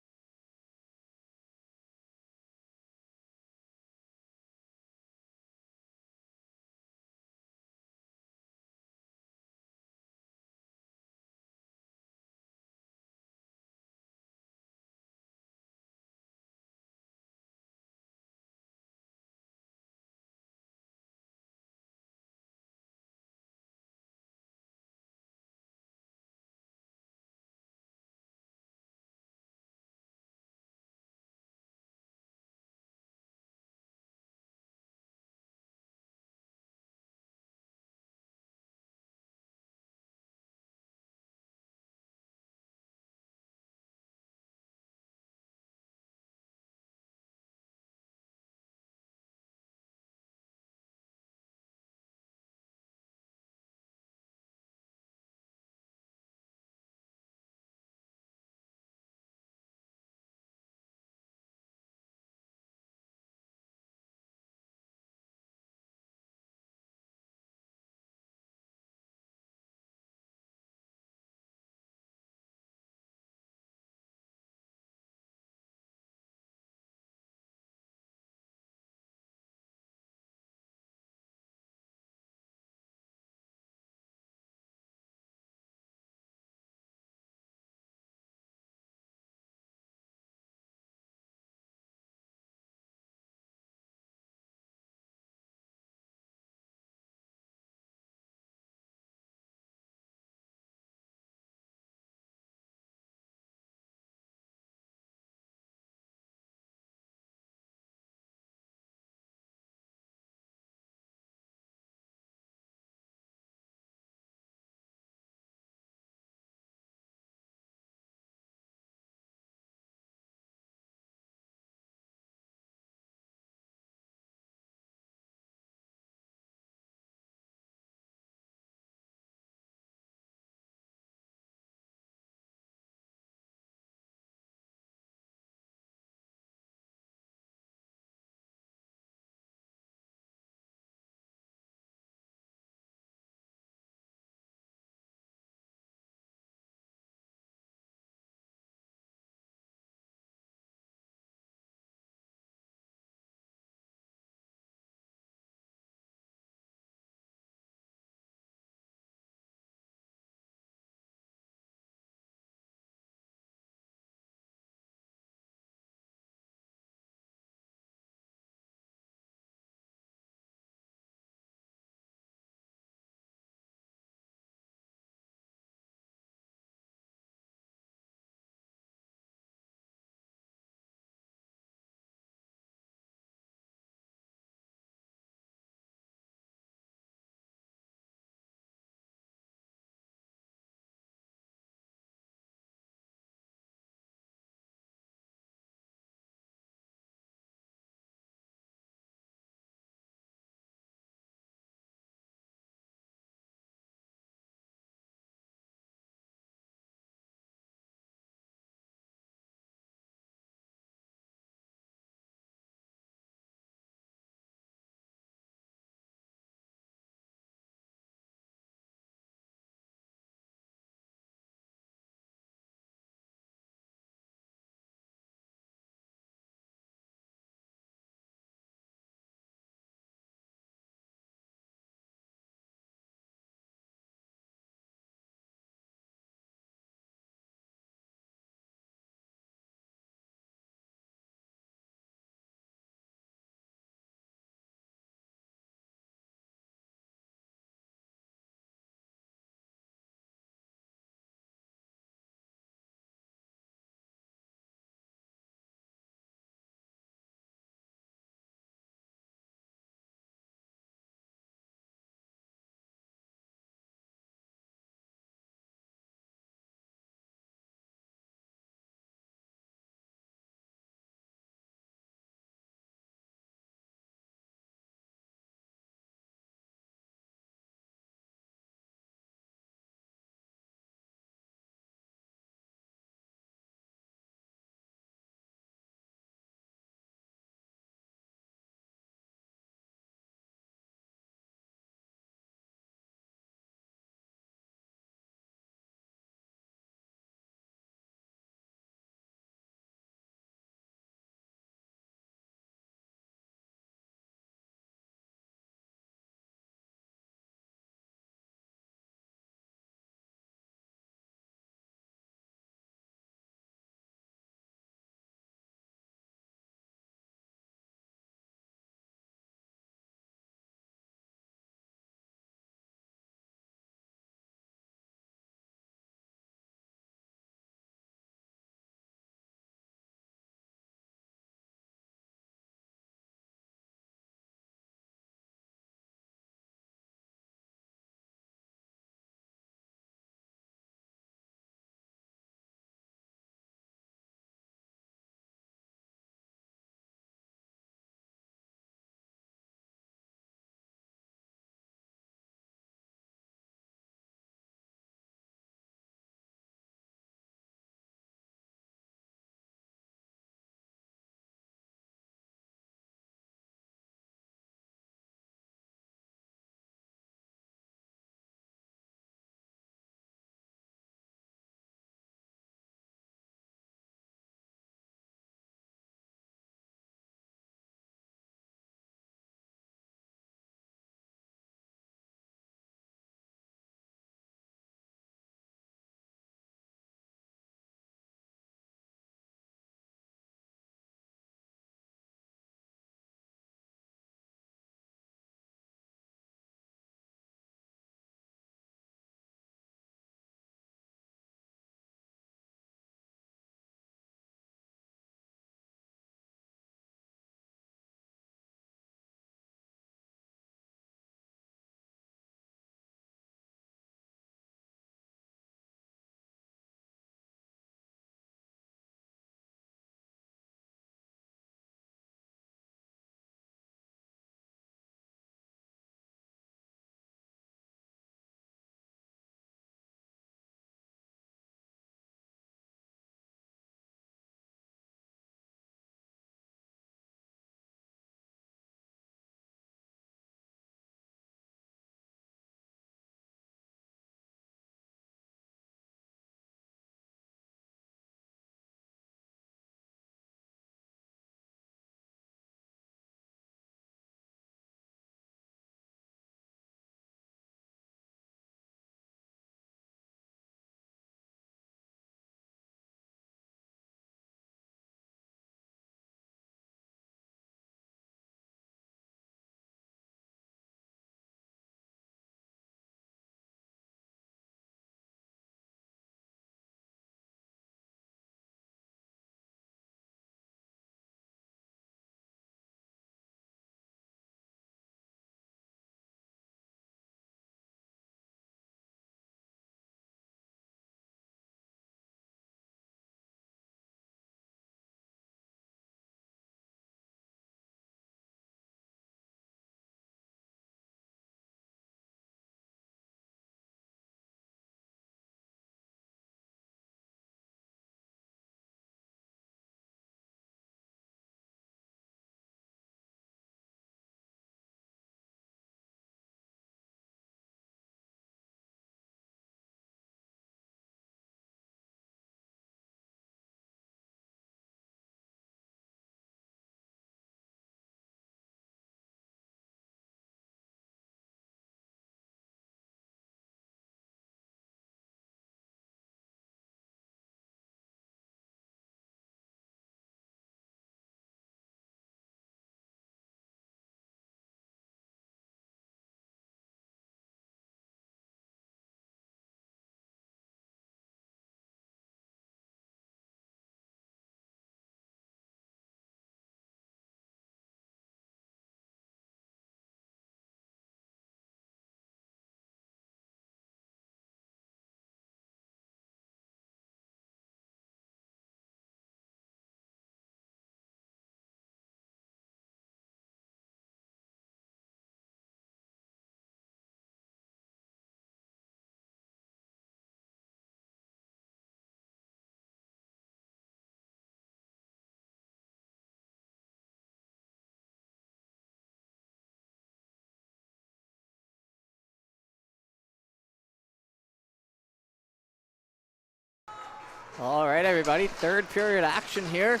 All right, everybody, third period action here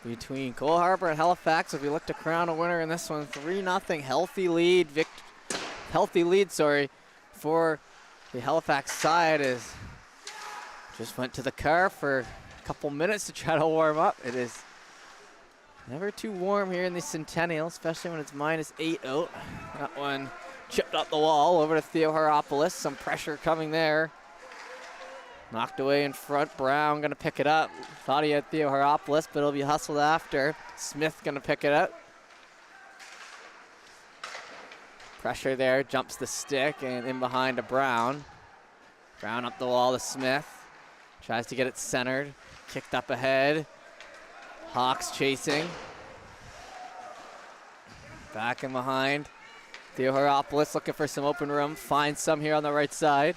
between Cole Harbour and Halifax. If we look to crown a winner in this one, 3-0 healthy lead. Healthy lead, for the Halifax side. Is just went to the car for a couple minutes to try to warm up. It is never too warm here in the Centennial, especially when it's -8 out. That one chipped up the wall over to Theo Haropoulos. Some pressure coming there. Knocked away in front. Brown gonna pick it up. Thought he had Theo Haropoulos, but it'll be hustled after. Smith gonna pick it up. Pressure there, jumps the stick, and in behind to Brown. Brown up the wall to Smith. Tries to get it centered. Kicked up ahead. Hawks chasing. Back in behind. Theo Haropoulos looking for some open room. Finds some here on the right side.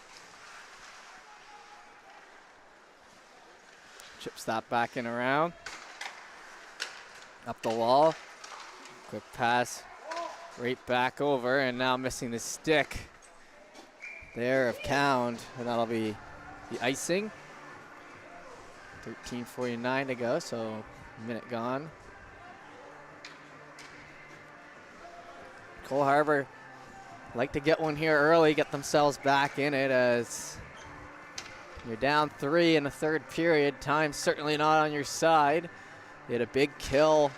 Chips that back in around. Up the wall. Quick pass. Right back over, and now missing the stick there of Count, and that'll be the icing. 13:49 to go, so a minute gone. Cole Harbour like to get one here early, get themselves back in it, as you're down 3 in the third period. Time's certainly not on your side. They had a big kill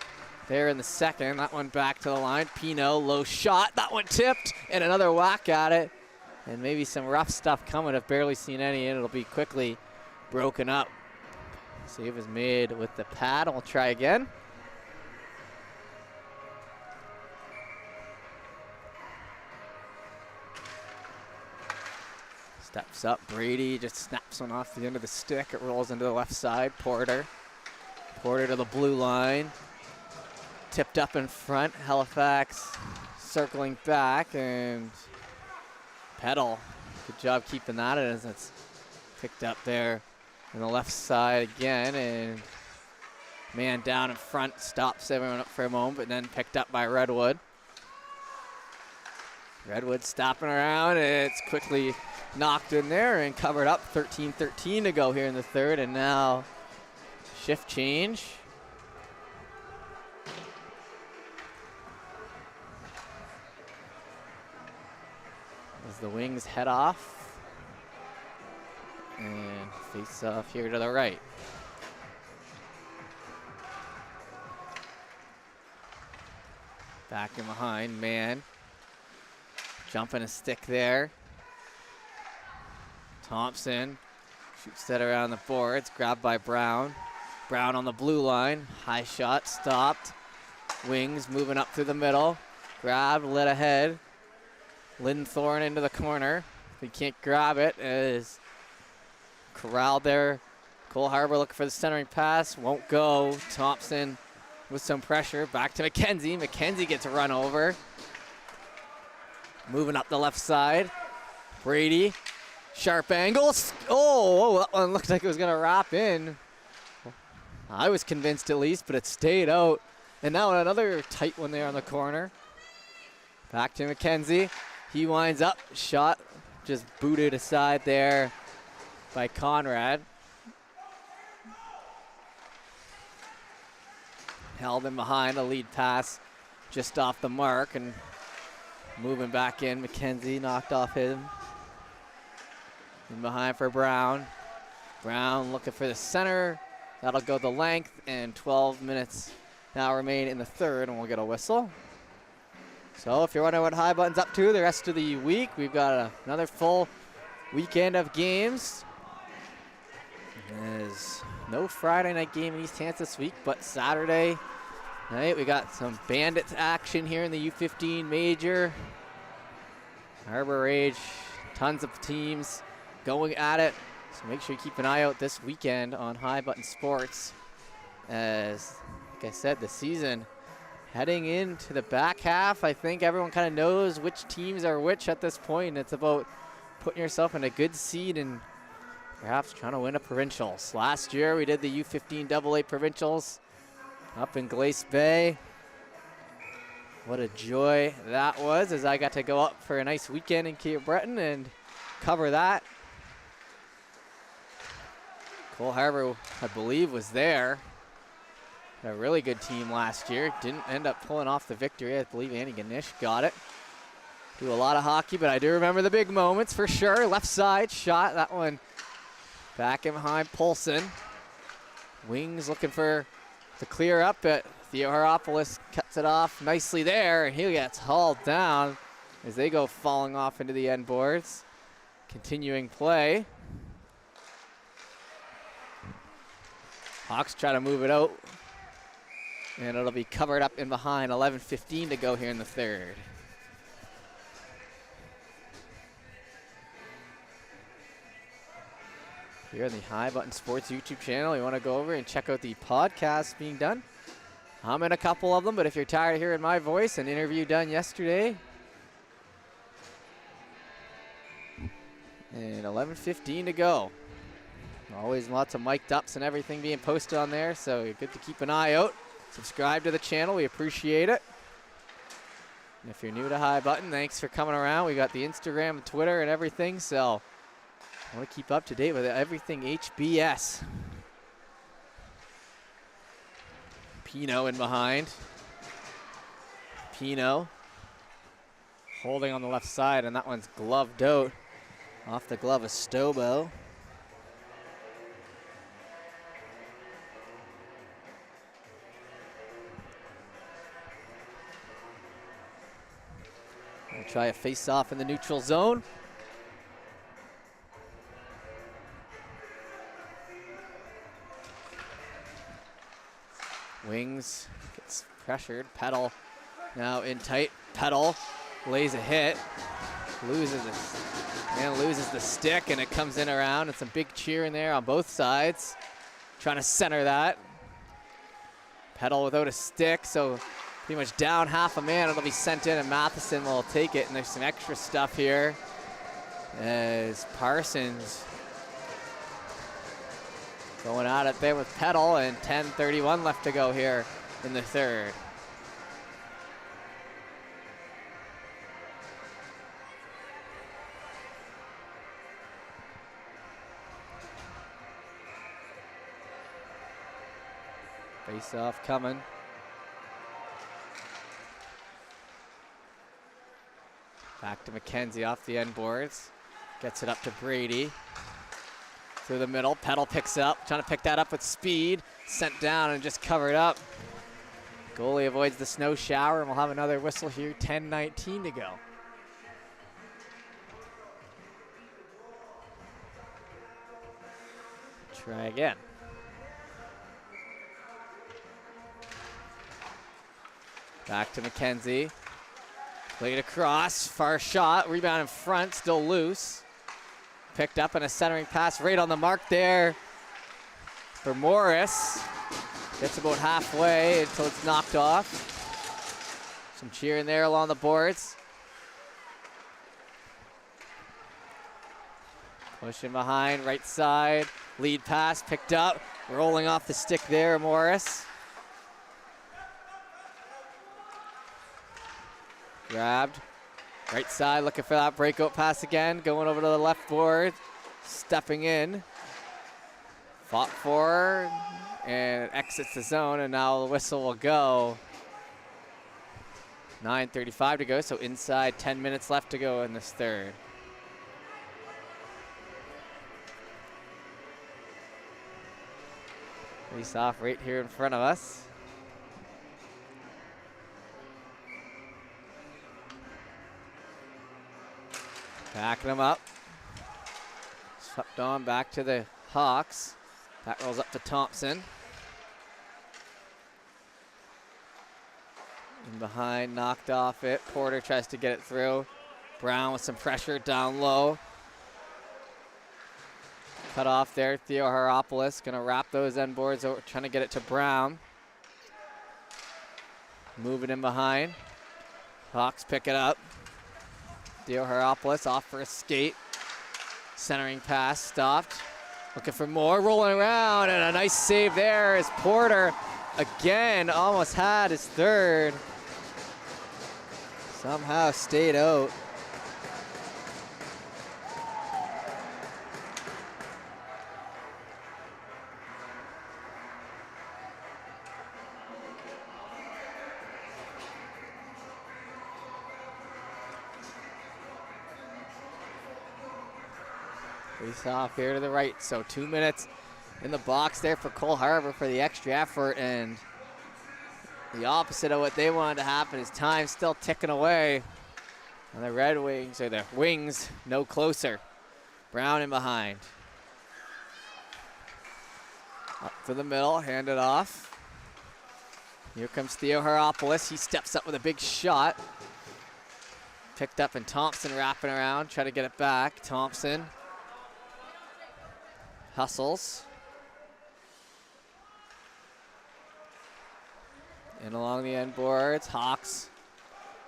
there in the second. That one back to the line. Pino, low shot. That one tipped, and another whack at it. And maybe some rough stuff coming. I've barely seen any, and it'll be quickly broken up. Save is made with the pad. We'll try again. Steps up. Brady just snaps one off the end of the stick. It rolls into the left side. Porter to the blue line. Tipped up in front. Halifax circling back, and Peddle. Good job keeping that as it's picked up there on the left side again, and man down in front stops everyone up for a moment, but then picked up by Redwood. Redwood stopping around. It's quickly knocked in there and covered up. 13:13 to go here in the third, and now shift change. As the Wings head off and face off here to the right. Back in behind, man. Jumping a stick there. Thompson shoots that around the boards, grabbed by Brown. Brown on the blue line, high shot, stopped. Wings moving up through the middle. Grabbed, led ahead. Linthorne into the corner. He can't grab it. Is corralled there. Cole Harbour looking for the centering pass. Won't go. Thompson with some pressure. Back to McKenzie. McKenzie gets run over. Moving up the left side. Brady. Sharp angles. Oh, that one looked like it was going to wrap in. I was convinced at least, but it stayed out. And now another tight one there on the corner. Back to McKenzie. He winds up. Shot just booted aside there by Conrad. Held him behind. A lead pass just off the mark, and moving back in. McKenzie knocked off him. In behind for Brown. Brown looking for the center. That'll go the length, and 12 minutes now remain in the third, and we'll get a whistle. So if you're wondering what High Button's up to the rest of the week, we've got another full weekend of games. There's no Friday night game in East Hants this week, but Saturday night we got some Bandits action here in the U15 Major. Harbour Rage, tons of teams going at it. So make sure you keep an eye out this weekend on High Button Sports. As, like I said, the season heading into the back half. I think everyone kind of knows which teams are which at this point. It's about putting yourself in a good seed and perhaps trying to win a provincials. Last year we did the U15AA provincials up in Glace Bay. What a joy that was, as I got to go up for a nice weekend in Cape Breton and cover that. Cole Harbour, I believe, was there. Had a really good team last year. Didn't end up pulling off the victory. I believe Andy Ganesh got it. Do a lot of hockey, but I do remember the big moments for sure. Left side shot, that one back in behind Polson. Wings looking for the clear up, but Theo Haropoulos cuts it off nicely there, and he gets hauled down as they go falling off into the end boards. Continuing play. Hawks try to move it out, and it'll be covered up in behind. 11:15 to go here in the third. Here on the High Button Sports YouTube channel, you want to go over and check out the podcasts being done. I'm in a couple of them, but if you're tired of hearing my voice, an interview done yesterday. And 11:15 to go. Always lots of mic'd ups and everything being posted on there, so good to keep an eye out. Subscribe to the channel, we appreciate it. And if you're new to High Button, thanks for coming around. We got the Instagram and Twitter and everything, so I want to keep up to date with everything HBS. Pino in behind. Pino holding on the left side, and that one's gloved out. Off the glove of Stobo. We'll try a face-off in the neutral zone. Wings gets pressured. Petal now in tight. Petal lays a hit. Loses the stick, and it comes in around. And some big cheer in there on both sides. Trying to center that. Petal without a stick, so pretty much down half a man. It'll be sent in, and Matheson will take it. And there's some extra stuff here as Parsons going at it there with Petal, and 10:31 left to go here in the third. Face off coming. Back to McKenzie off the end boards. Gets it up to Brady. Through the middle, Petal picks it up, trying to pick that up with speed. Sent down and just covered up. Goalie avoids the snow shower, and we'll have another whistle here, 10:19 to go. Try again. Back to McKenzie. Played across, far shot, rebound in front, still loose. Picked up, and a centering pass right on the mark there for Morris. Gets about halfway until it's knocked off. Some cheering there along the boards. Pushing behind, right side. Lead pass picked up, rolling off the stick there, Morris. Grabbed. Right side, looking for that breakout pass again. Going over to the left board. Stepping in. Fought for, and it exits the zone, and now the whistle will go. 9:35 to go, so inside 10 minutes left to go in this third. Face off right here in front of us. Backing them up. Swept on back to the Hawks. That rolls up to Thompson. In behind, knocked off it. Porter tries to get it through. Brown with some pressure down low. Cut off there, Theo Haropoulos. Gonna wrap those end boards over, trying to get it to Brown. Moving in behind. Hawks pick it up. Theo Haropoulos off for a skate. Centering pass, stopped. Looking for more, rolling around, and a nice save there as Porter again almost had his third. Somehow stayed out. Face off here to the right. So 2 minutes in the box there for Cole Harbour for the extra effort, and the opposite of what they wanted to happen is time still ticking away. And the Red Wings, or the Wings, no closer. Brown in behind. Up to the middle, hand it off. Here comes Theo Haropoulos. He steps up with a big shot. Picked up, and Thompson wrapping around, try to get it back. Thompson hustles. And along the end boards, Hawks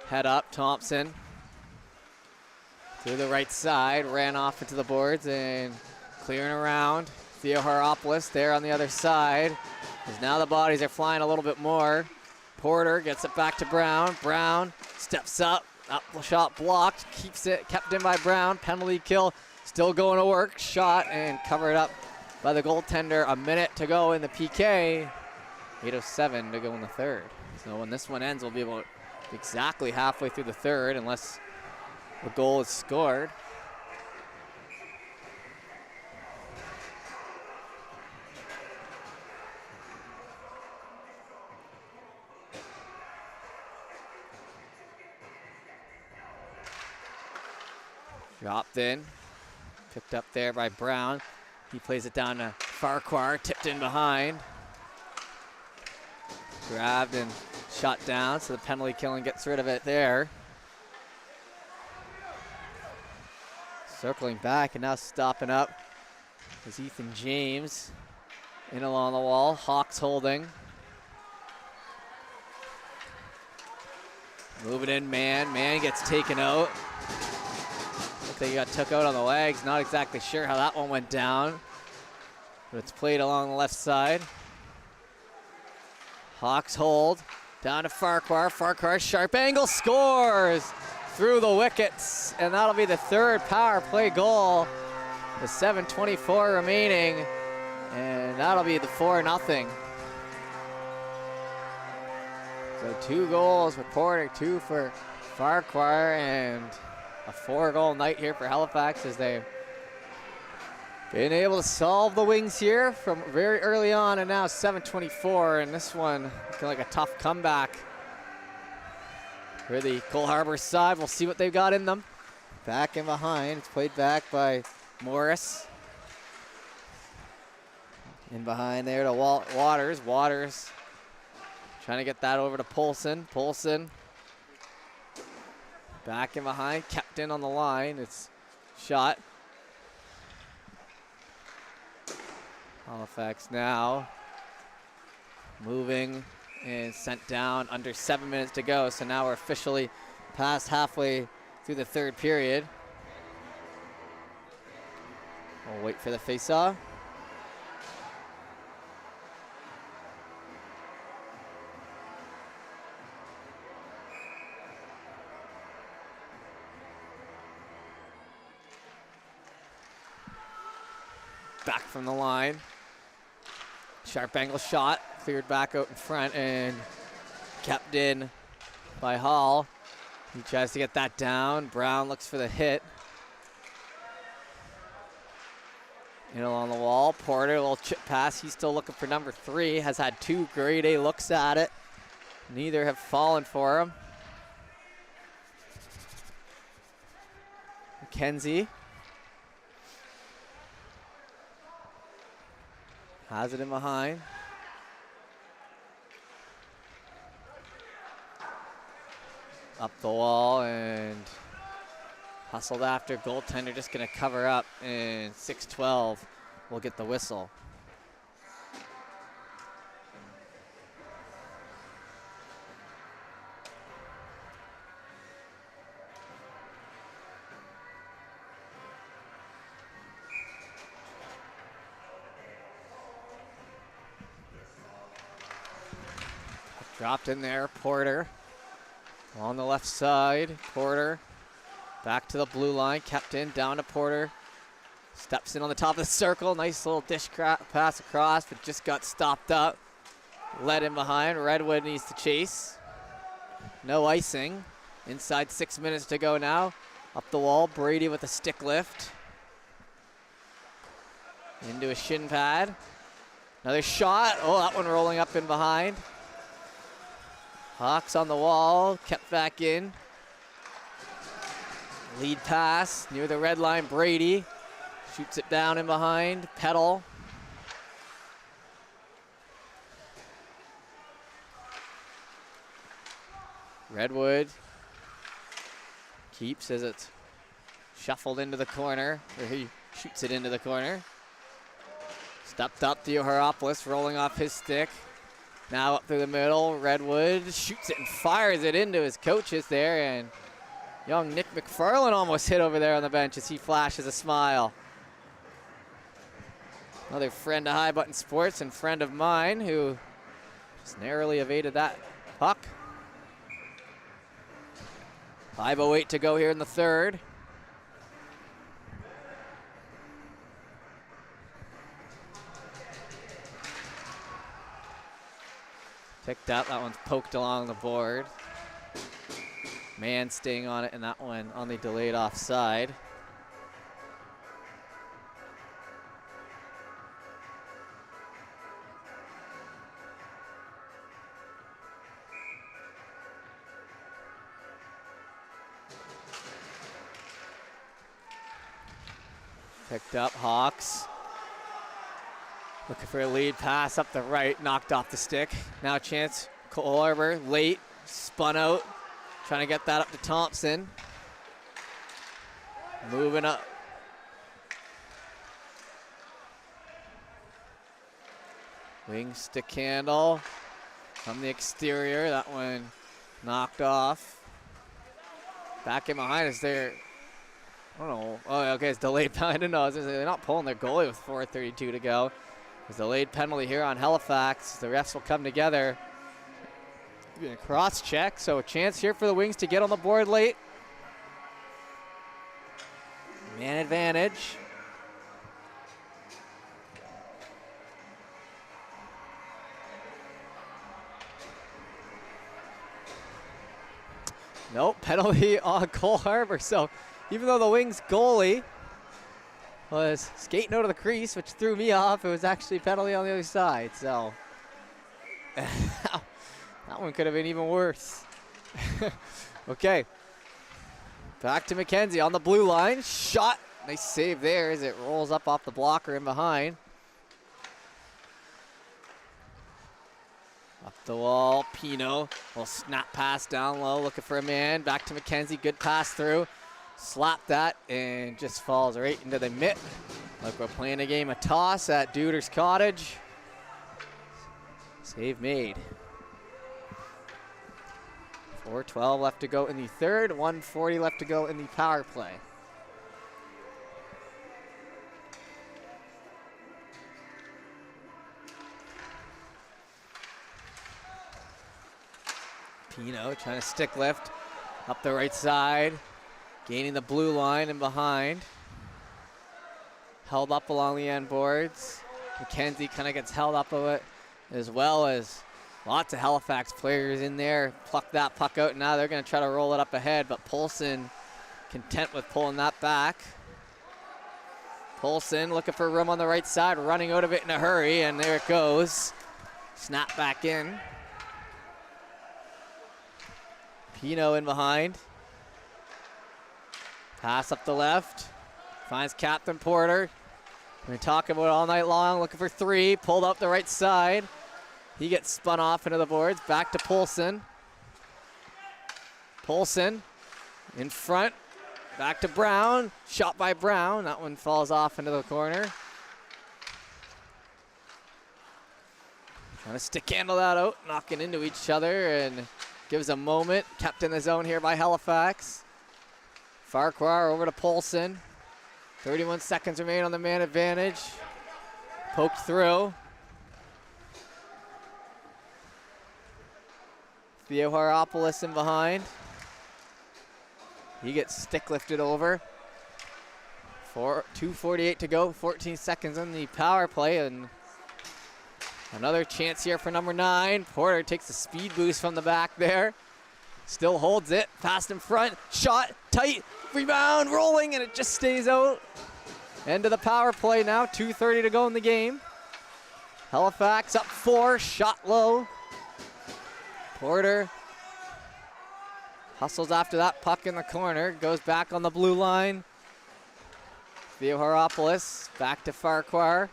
head up. Thompson to the right side, ran off into the boards and clearing around. Theo Haropoulos there on the other side, as now the bodies are flying a little bit more. Porter gets it back to Brown. Brown steps up shot blocked, keeps it, kept in by Brown. Penalty kill, still going to work. Shot and covered up by the goaltender. A minute to go in the PK. 8:07 to go in the third. So when this one ends, we'll be about exactly halfway through the third, unless the goal is scored. Dropped in, picked up there by Brown. He plays it down to Farquhar, tipped in behind. Grabbed and shot down, so the penalty killing gets rid of it there. Circling back and now stopping up is Ethan James. In along the wall, Hawks holding. Moving in, man gets taken out. Looks like he got took out on the legs. Not exactly sure how that one went down, but it's played along the left side. Hawks hold, down to Farquhar. Farquhar, sharp angle, scores through the wickets, and that'll be the third power play goal. The 7:24 remaining, and that'll be the 4-0. So 2 goals for Porter, 2 for Farquhar, and a 4-goal night here for Halifax as they've been able to solve the Wings here from very early on, and now 7:24, and this one looking like a tough comeback for the Cole Harbour side. We'll see what they've got in them. Back in behind, it's played back by Morris. In behind there to Waters. Waters trying to get that over to Polson. Polson back in behind, kept in on the line. It's shot. Halifax now moving and sent down, under 7 minutes to go. So now we're officially past halfway through the third period. We'll wait for the face-off. Back from the line. Sharp angle shot, cleared back out in front and kept in by Hall. He tries to get that down. Brown looks for the hit. In along the wall, Porter, a little chip pass. He's still looking for number 3. Has had 2 grade A looks at it. Neither have fallen for him. McKenzie has it in behind. Up the wall and hustled after. Goaltender just going to cover up, and 6:12 will get the whistle. Dropped in there, Porter. On the left side, Porter back to the blue line, kept in, down to Porter. Steps in on the top of the circle, nice little dish pass across, but just got stopped up. Led in behind, Redwood needs to chase. No icing. Inside 6 minutes to go now. Up the wall, Brady with a stick lift. Into a shin pad. Another shot. Oh, that one rolling up in behind. Hawks on the wall, kept back in. Lead pass near the red line, Brady. Shoots it down in behind, Petal. Redwood keeps as it's shuffled into the corner, or he shoots it into the corner. Stepped up, Theoharopoulos rolling off his stick. Now up through the middle, Redwood shoots it and fires it into his coaches there, and young Nick McFarland almost hit over there on the bench as he flashes a smile. Another friend of High Button Sports and friend of mine who just narrowly evaded that puck. 5:08 to go here in the third. Picked up, that one's poked along the board. Man staying on it, and that one on the delayed offside. Picked up, Hawks. Looking for a lead pass up the right, knocked off the stick. Now a chance, Cole Harbour, late, spun out. Trying to get that up to Thompson. Moving up. Wing stick handle from the exterior. That one knocked off. Back in behind is there. I don't know. Oh, okay, it's delayed. I didn't know. They're not pulling their goalie with 4:32 to go. There's a delayed penalty here on Halifax. The refs will come together. Cross check, so a chance here for the Wings to get on the board late. Man advantage. Nope, penalty on Cole Harbour. So even though the Wings goalie was skating out of the crease, which threw me off, it was actually a penalty on the other side. So that one could have been even worse. Okay. Back to McKenzie on the blue line. Shot. Nice save there as it rolls up off the blocker in behind. Up the wall. Pino. Little snap pass down low. Looking for a man. Back to McKenzie. Good pass through. Slap that and just falls right into the mitt. Like we're playing a game of toss at Duder's Cottage. Save made. 4:12 left to go in the third, 1:40 left to go in the power play. Pino trying to stick lift up the right side, gaining the blue line and behind. Held up along the end boards. McKenzie kind of gets held up of it, as well as lots of Halifax players in there. Pluck that puck out. Now they're going to try to roll it up ahead, but Polson content with pulling that back. Polson looking for room on the right side, running out of it in a hurry, and there it goes. Snap back in. Pino in behind. Pass up the left. Finds Captain Porter. We've been talking about it all night long. Looking for three. Pulled up the right side. He gets spun off into the boards. Back to Polson. Polson in front. Back to Brown. Shot by Brown. That one falls off into the corner. Trying to stick handle that out. Knocking into each other and gives a moment. Kept in the zone here by Halifax. Farquhar over to Polson. 31 seconds remain on the man advantage. Poked through. Theoharopoulos in behind. He gets stick lifted over. 2:48 to go, 14 seconds on the power play, and another chance here for number 9. Porter takes a speed boost from the back there. Still holds it, fast in front, shot, tight, rebound, rolling, and it just stays out. End of the power play now, 2:30 to go in the game. Halifax up 4, shot low. Porter hustles after that puck in the corner, goes back on the blue line. Theoharopoulos back to Farquhar.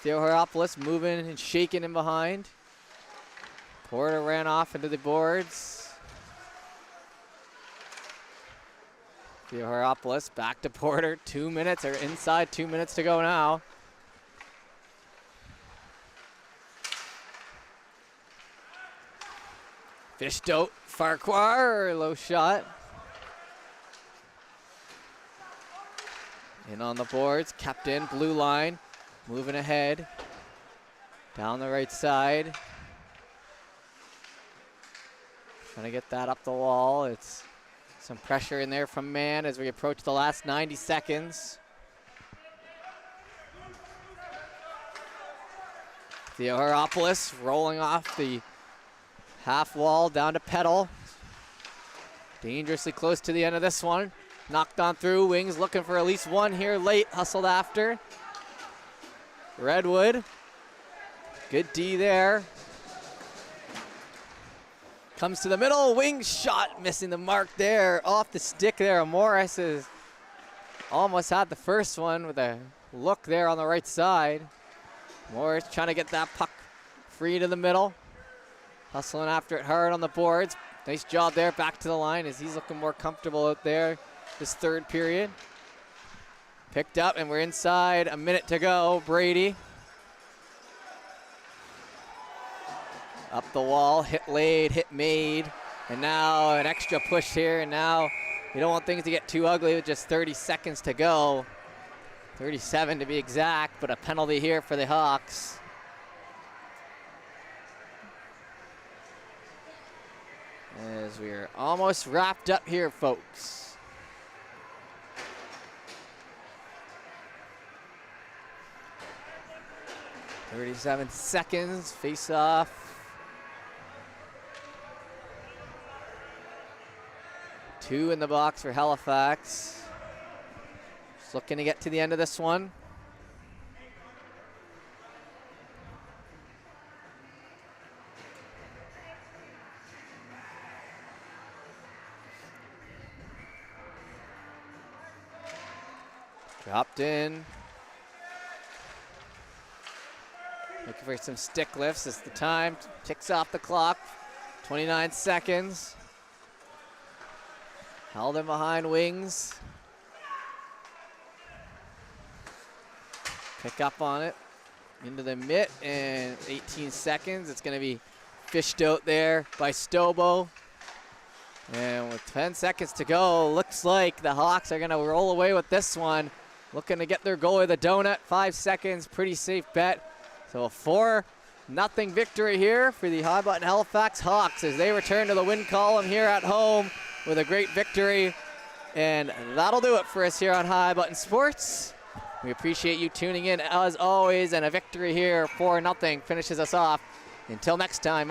Theoharopoulos moving and shaking in behind. Porter ran off into the boards. Theoharopoulos back to Porter. 2 minutes, or inside 2 minutes to go now. Fished out Farquhar, low shot. In on the boards, kept in, blue line, moving ahead. Down the right side. Trying to get that up the wall. It's some pressure in there from Mann as we approach the last 90 seconds. Theoharopoulos rolling off the half wall down to Petal. Dangerously close to the end of this one. Knocked on through, Wings looking for at least one here late, hustled after. Redwood, good D there. Comes to the middle, Wings shot, missing the mark there, off the stick there. Morris has almost had the first one with a look there on the right side. Morris trying to get that puck free to the middle. Hustling after it hard on the boards. Nice job there, back to the line as he's looking more comfortable out there this third period. Picked up and we're inside, a minute to go. Brady. Up the wall, hit laid, hit made. And now an extra push here, and now you don't want things to get too ugly with just 30 seconds to go. 37 to be exact, but a penalty here for the Hawks. As we are almost wrapped up here, folks. 37 seconds, face off. Two in the box for Halifax. Just looking to get to the end of this one. Dropped in. Looking for some stick lifts as the time ticks off the clock. 29 seconds. Held in behind Wings. Pick up on it. Into the mitt, and 18 seconds. It's going to be fished out there by Stobo. And with 10 seconds to go, looks like the Hawks are going to roll away with this one. Looking to get their goalie the donut. 5 seconds, pretty safe bet. So a 4-0 victory here for the High Button Halifax Hawks as they return to the win column here at home with a great victory. And that'll do it for us here on High Button Sports. We appreciate you tuning in as always, and a victory here, 4-0 finishes us off. Until next time.